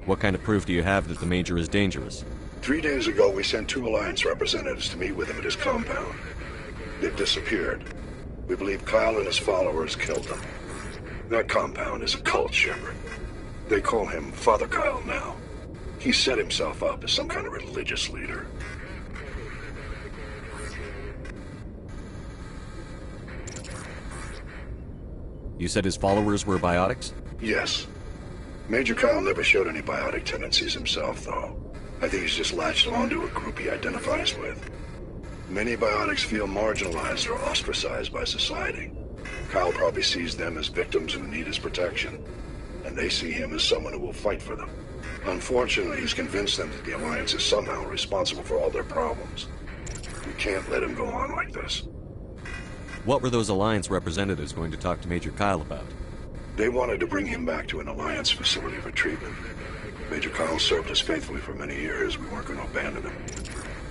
What kind of proof do you have that the Major is dangerous? 3 days ago, we sent 2 Alliance representatives to meet with him at his compound. They've disappeared. We believe Kyle and his followers killed them. That compound is a cult, Shepard. They call him Father Kyle now. He set himself up as some kind of religious leader. You said his followers were biotics? Yes. Major Kyle never showed any biotic tendencies himself, though. I think he's just latched onto a group he identifies with. Many biotics feel marginalized or ostracized by society. Kyle probably sees them as victims who need his protection, and they see him as someone who will fight for them. Unfortunately, he's convinced them that the Alliance is somehow responsible for all their problems. We can't let him go on like this. What were those Alliance representatives going to talk to Major Kyle about? They wanted to bring him back to an Alliance facility for treatment. Major Kyle served us faithfully for many years. We weren't going to abandon him.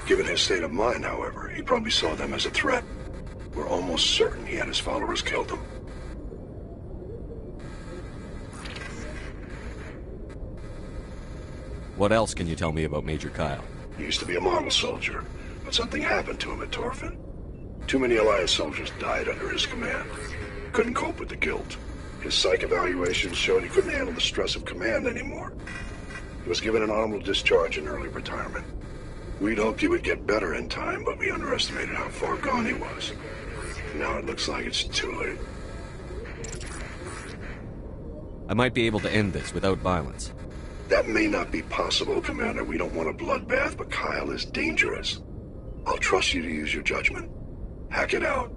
Given his state of mind, however, he probably saw them as a threat. We're almost certain he had his followers killed him. What else can you tell me about Major Kyle? He used to be a model soldier, but something happened to him at Torfin. Too many Alliance soldiers died under his command. Couldn't cope with the guilt. His psych evaluations showed he couldn't handle the stress of command anymore. He was given an honorable discharge in early retirement. We'd hoped he would get better in time, but we underestimated how far gone he was. Now it looks like it's too late. I might be able to end this without violence. That may not be possible, Commander. We don't want a bloodbath, but Kyle is dangerous. I'll trust you to use your judgment. Hack it out.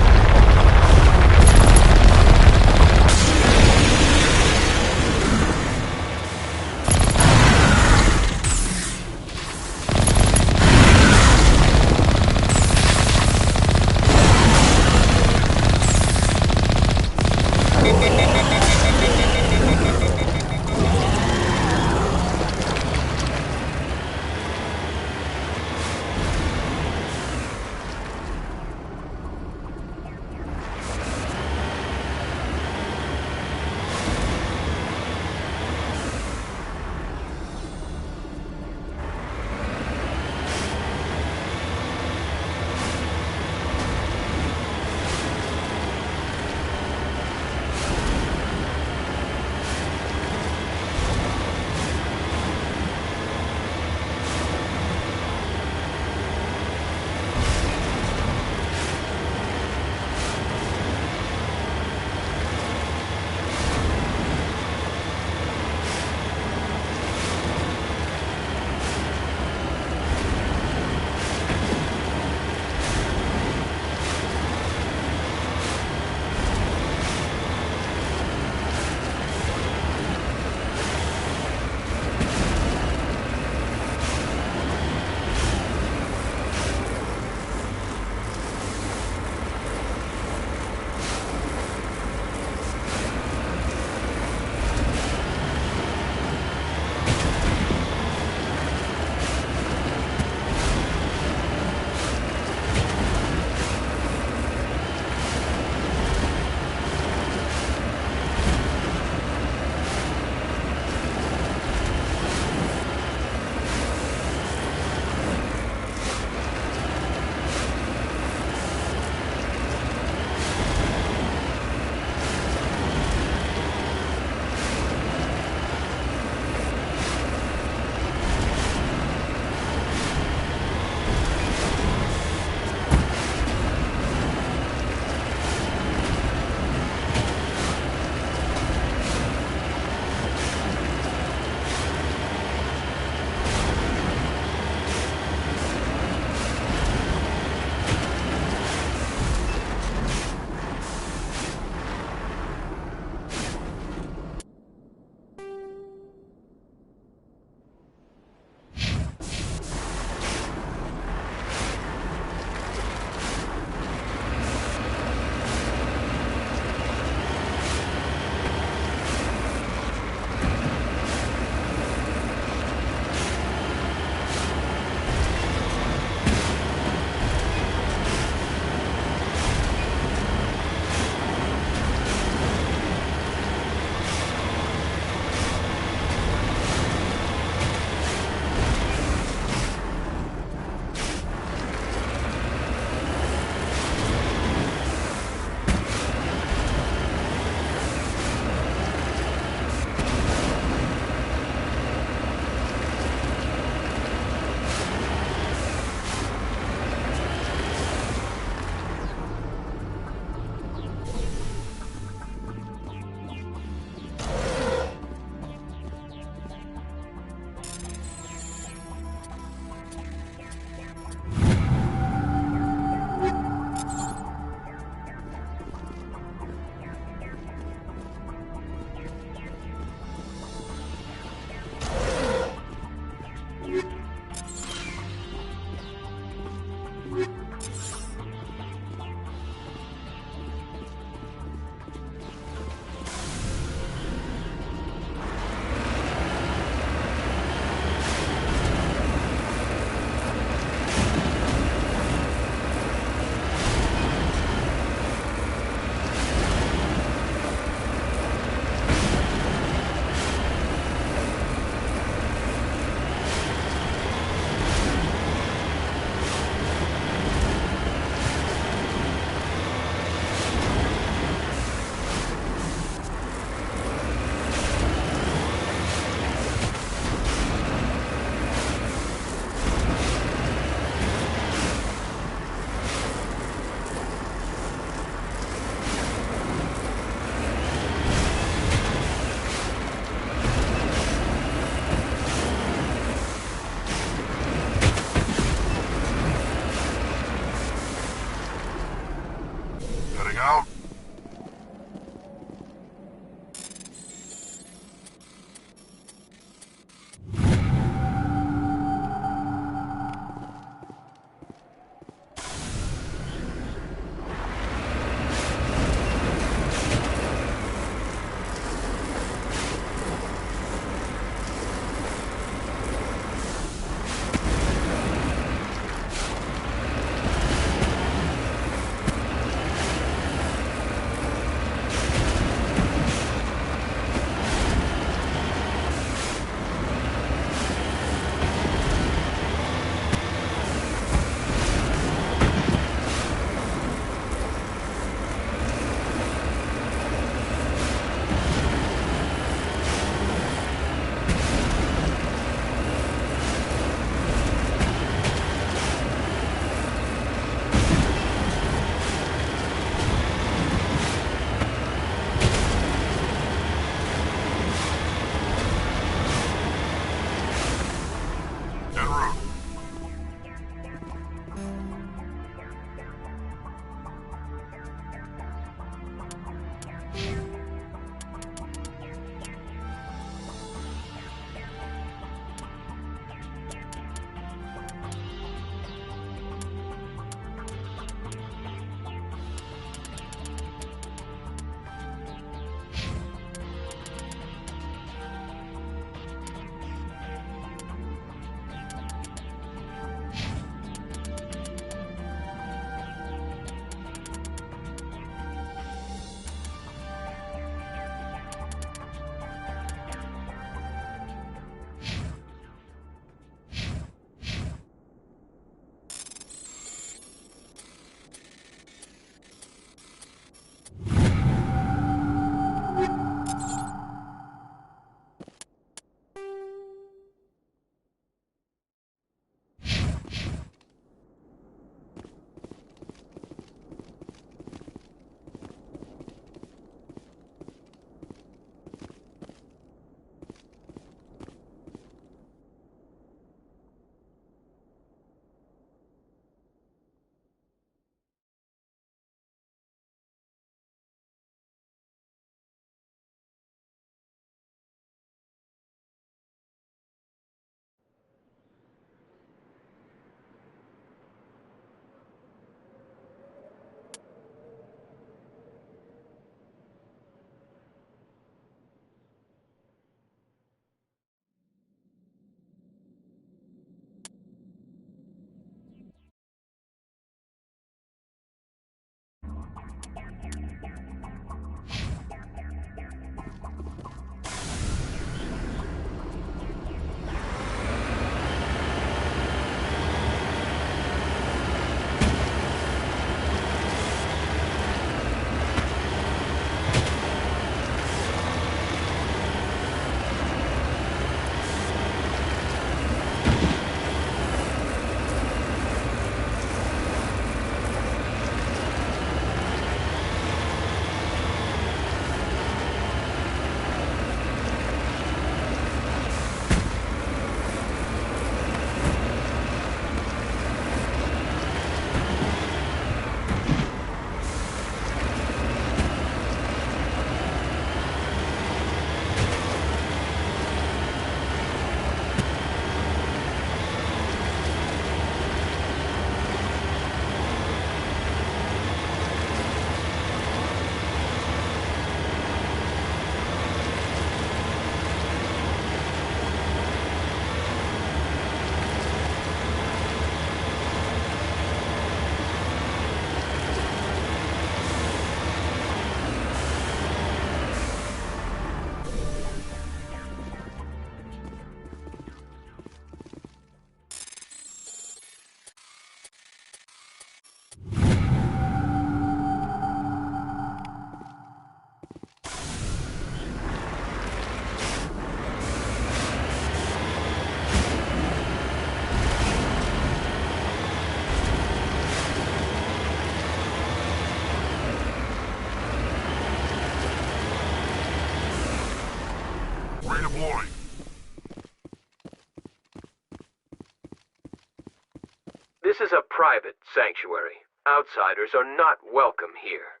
This is a private sanctuary. Outsiders are not welcome here.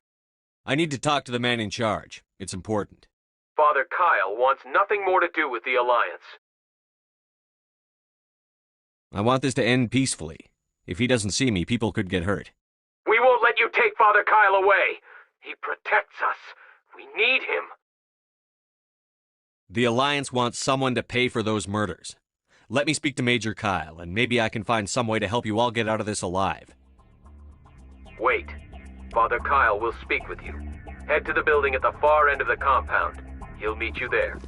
I need to talk to the man in charge. It's important. Father Kyle wants nothing more to do with the Alliance. I want this to end peacefully. If he doesn't see me, people could get hurt. We won't let you take Father Kyle away. He protects us. We need him. The Alliance wants someone to pay for those murders. Let me speak to Major Kyle, and maybe I can find some way to help you all get out of this alive. Wait. Father Kyle will speak with you. Head to the building at the far end of the compound. He'll meet you there.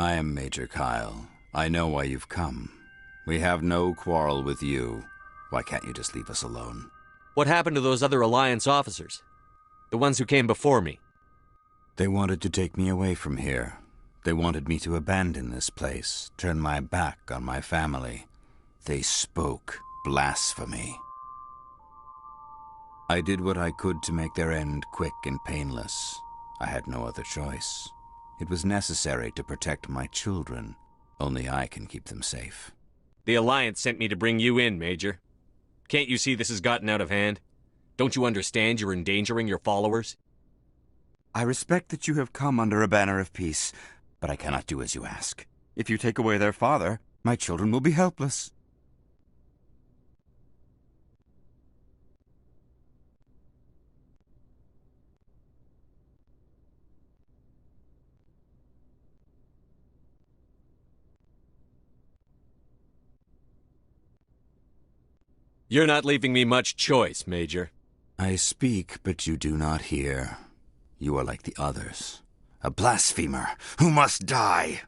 I am Major Kyle. I know why you've come. We have no quarrel with you. Why can't you just leave us alone? What happened to those other Alliance officers? The ones who came before me? They wanted to take me away from here. They wanted me to abandon this place, turn my back on my family. They spoke blasphemy. I did what I could to make their end quick and painless. I had no other choice. It was necessary to protect my children. Only I can keep them safe. The Alliance sent me to bring you in, Major. Can't you see this has gotten out of hand? Don't you understand you're endangering your followers? I respect that you have come under a banner of peace, but I cannot do as you ask. If you take away their father, my children will be helpless. You're not leaving me much choice, Major. I speak, but you do not hear. You are like the others. A blasphemer who must die.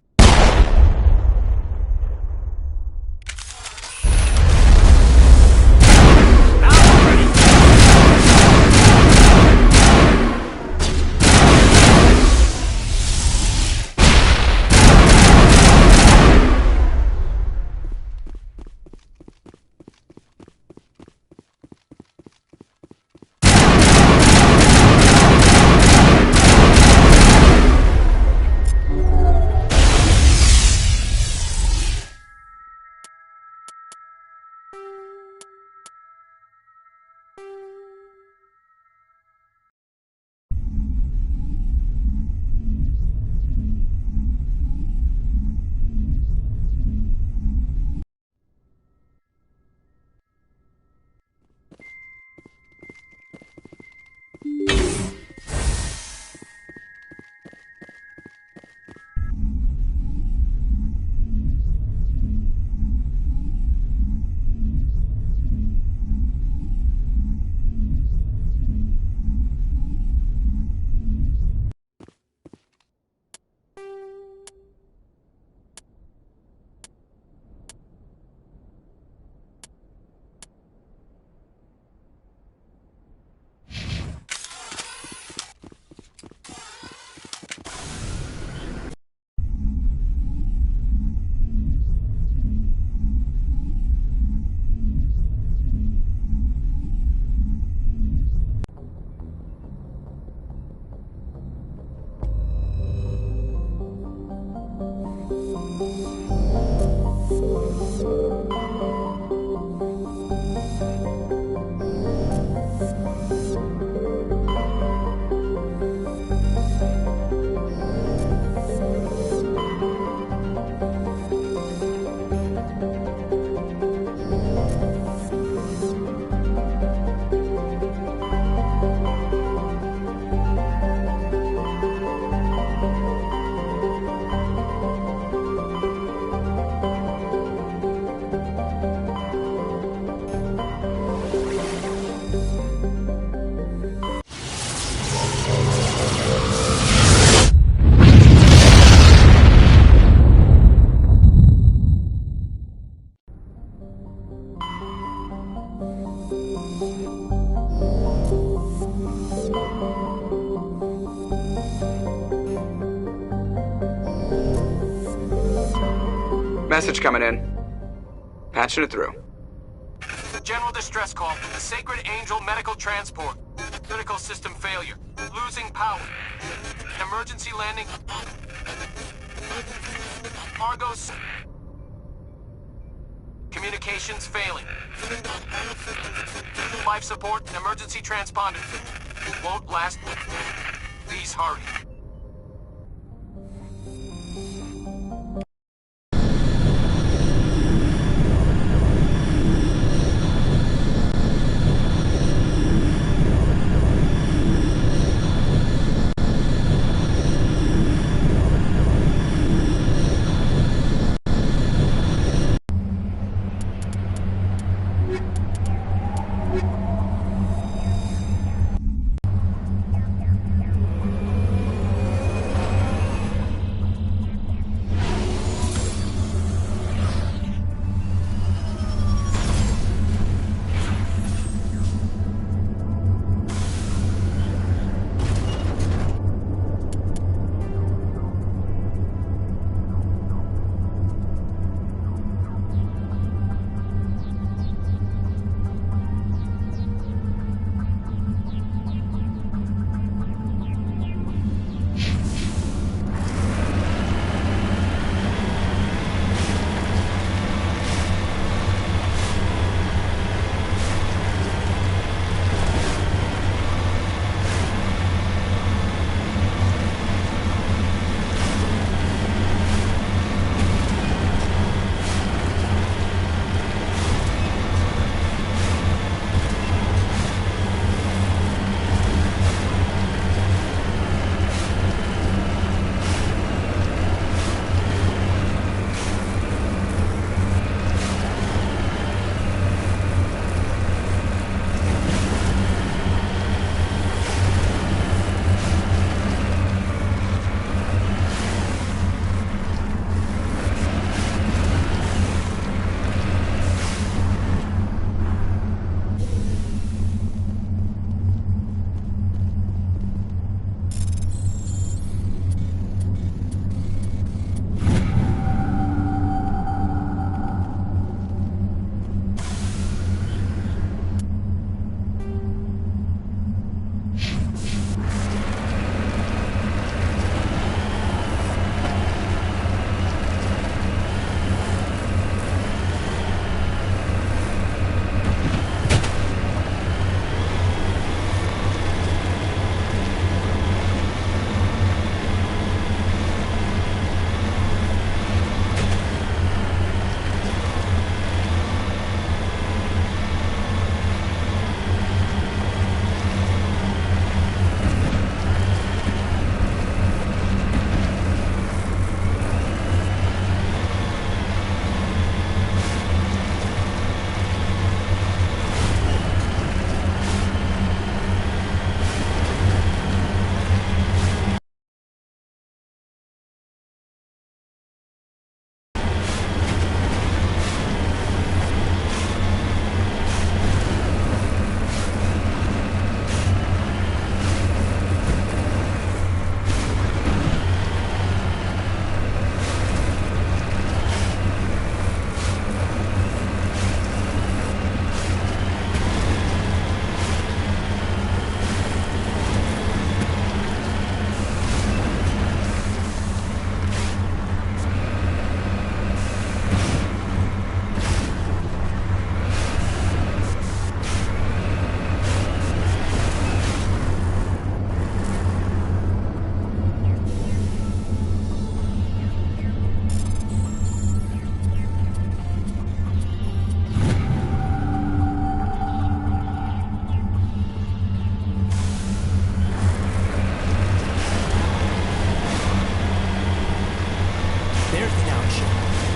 Message coming in. Patching it through. General distress call from the Sacred Angel Medical Transport. Critical system failure. Losing power. Emergency landing. Argos. Communications failing. Life support and emergency transponder. Won't last. Please hurry.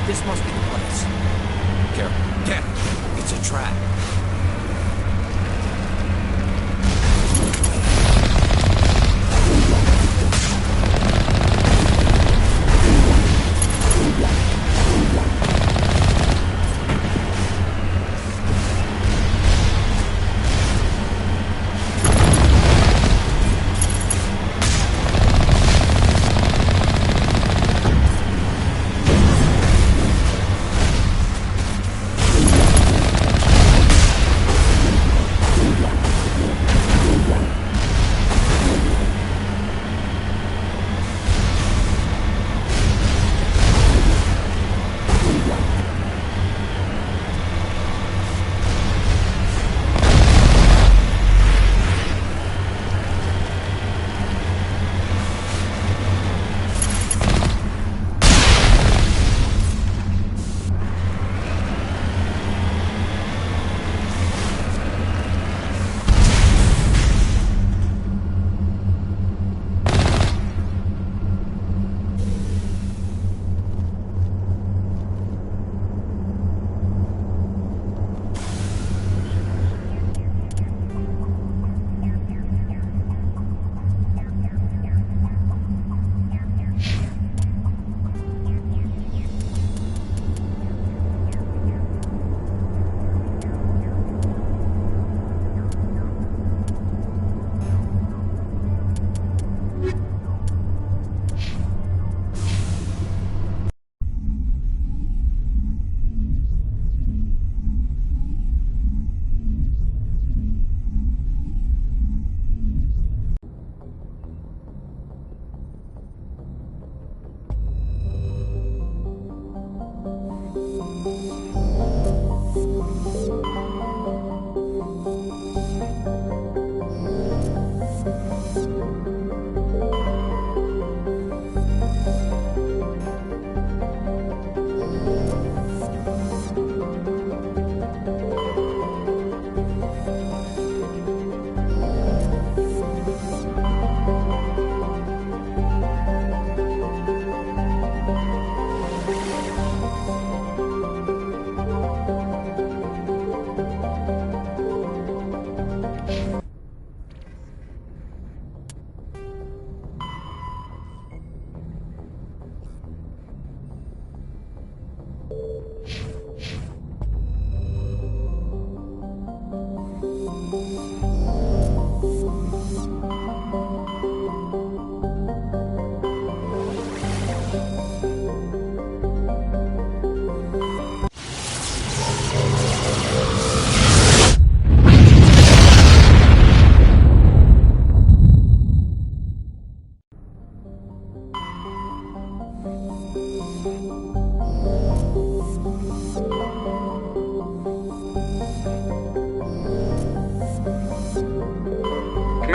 This must be the place. Careful. Cat! It's a trap.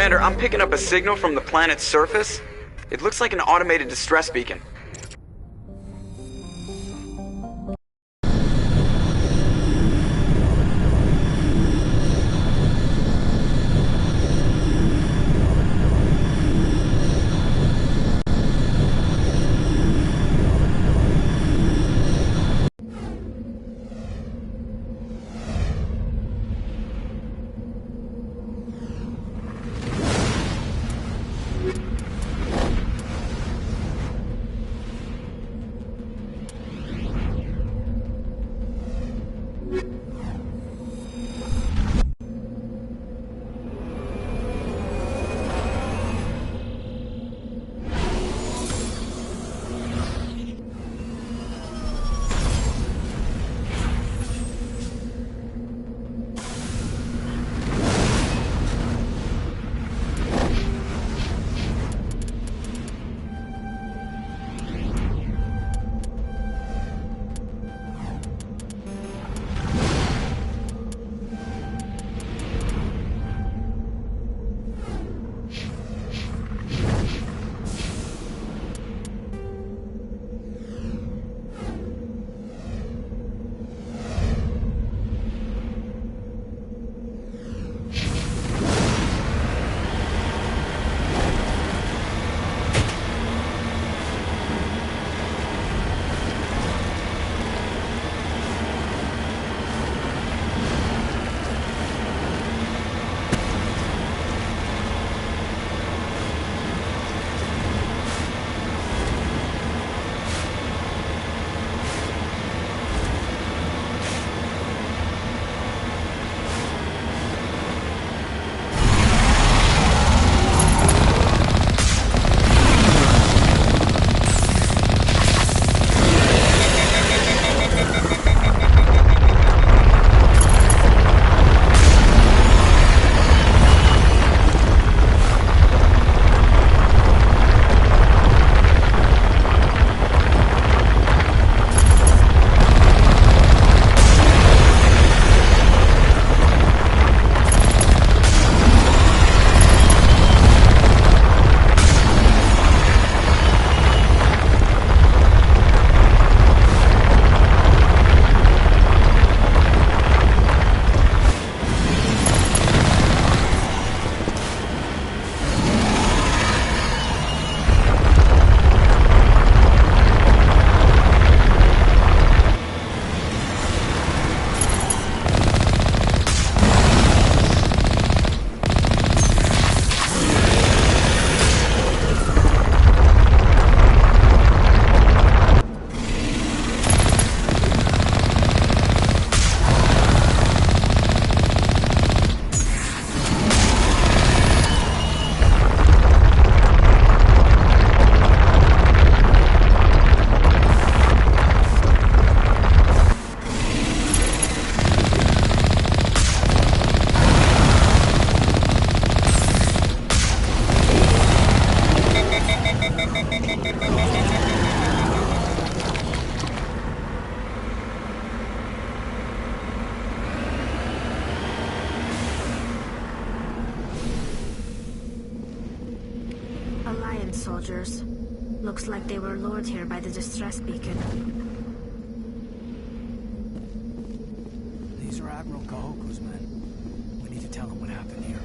Commander, I'm picking up a signal from the planet's surface. It looks like an automated distress beacon. soldiers. Looks like they were lured here by the distress beacon. These are Admiral Kahoku's men. We need to tell him what happened here.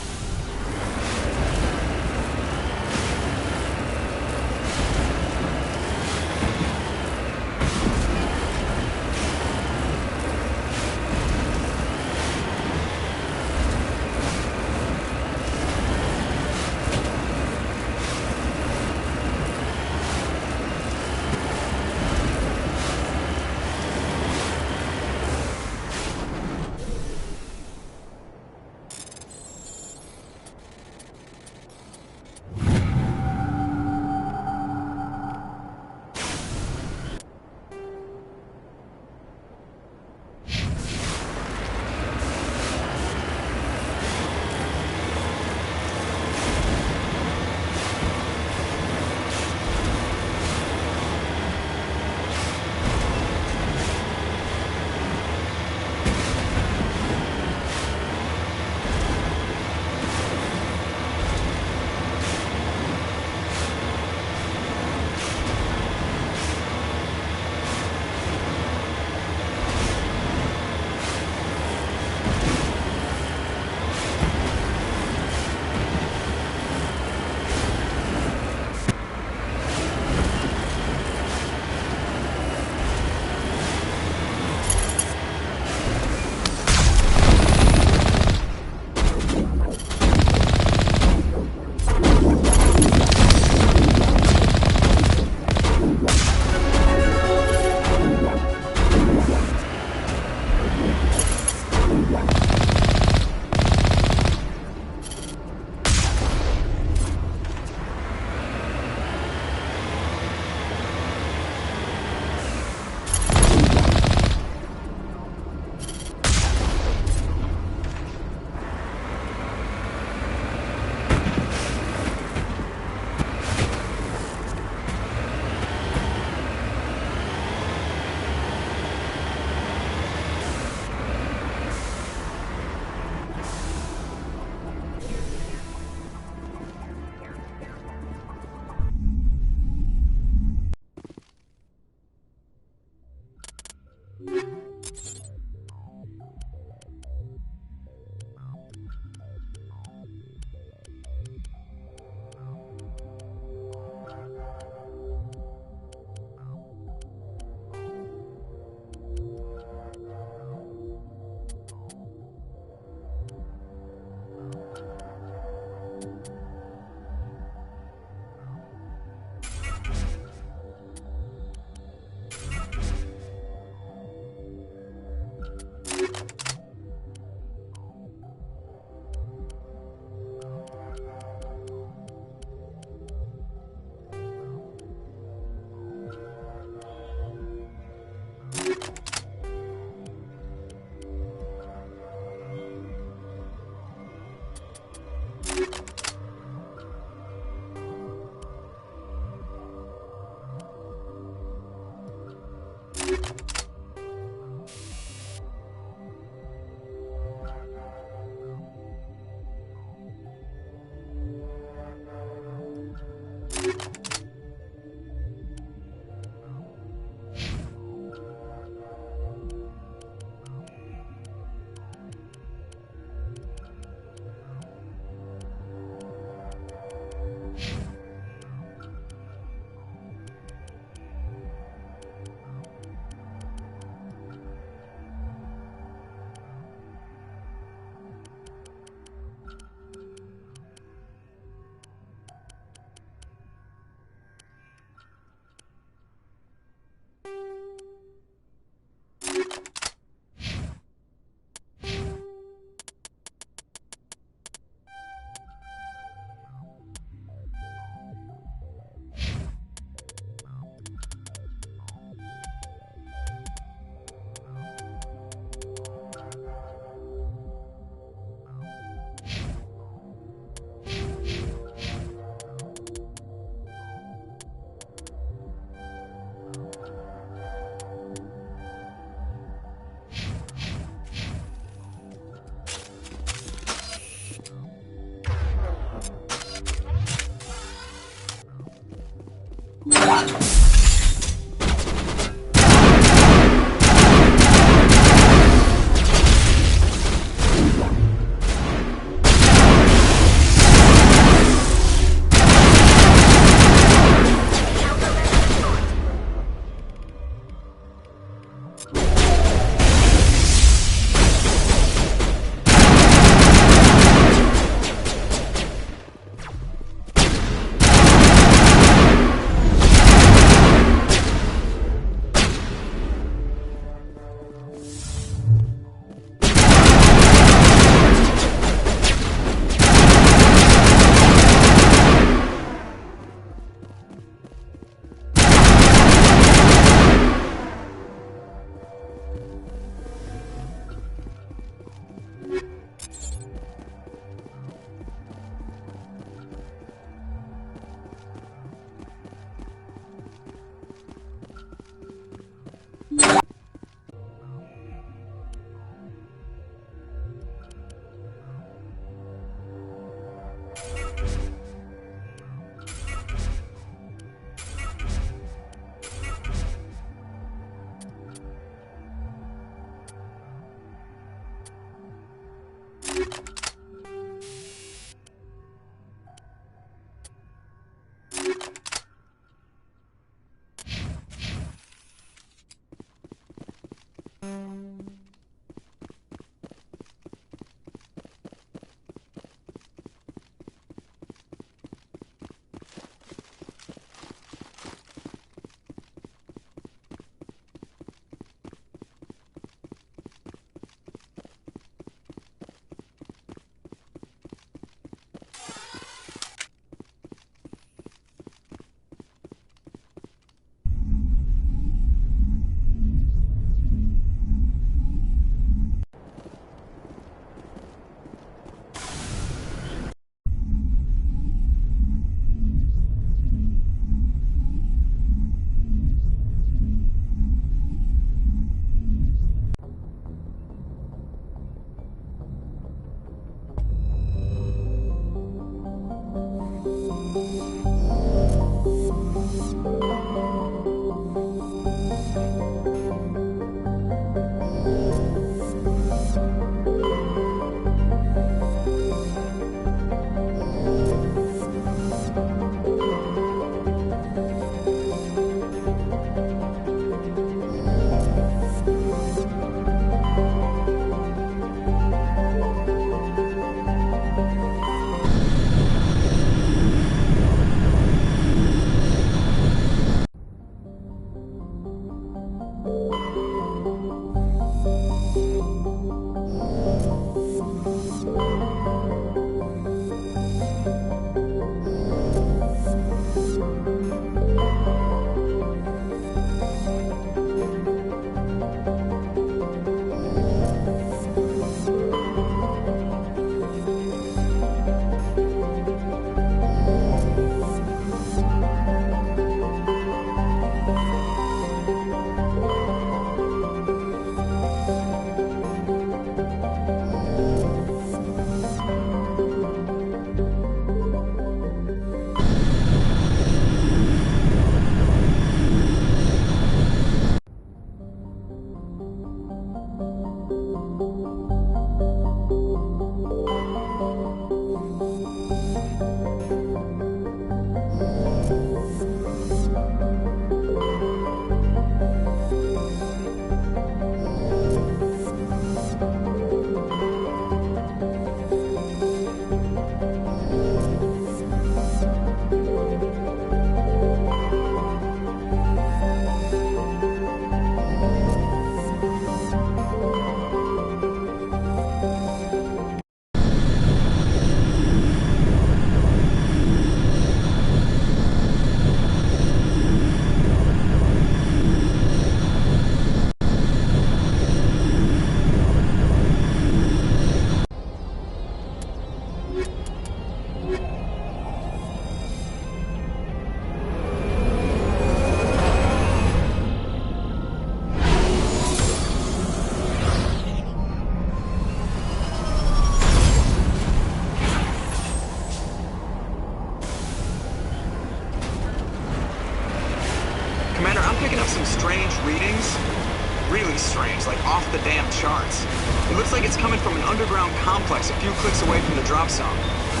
coming from an underground complex a few clicks away from the drop zone.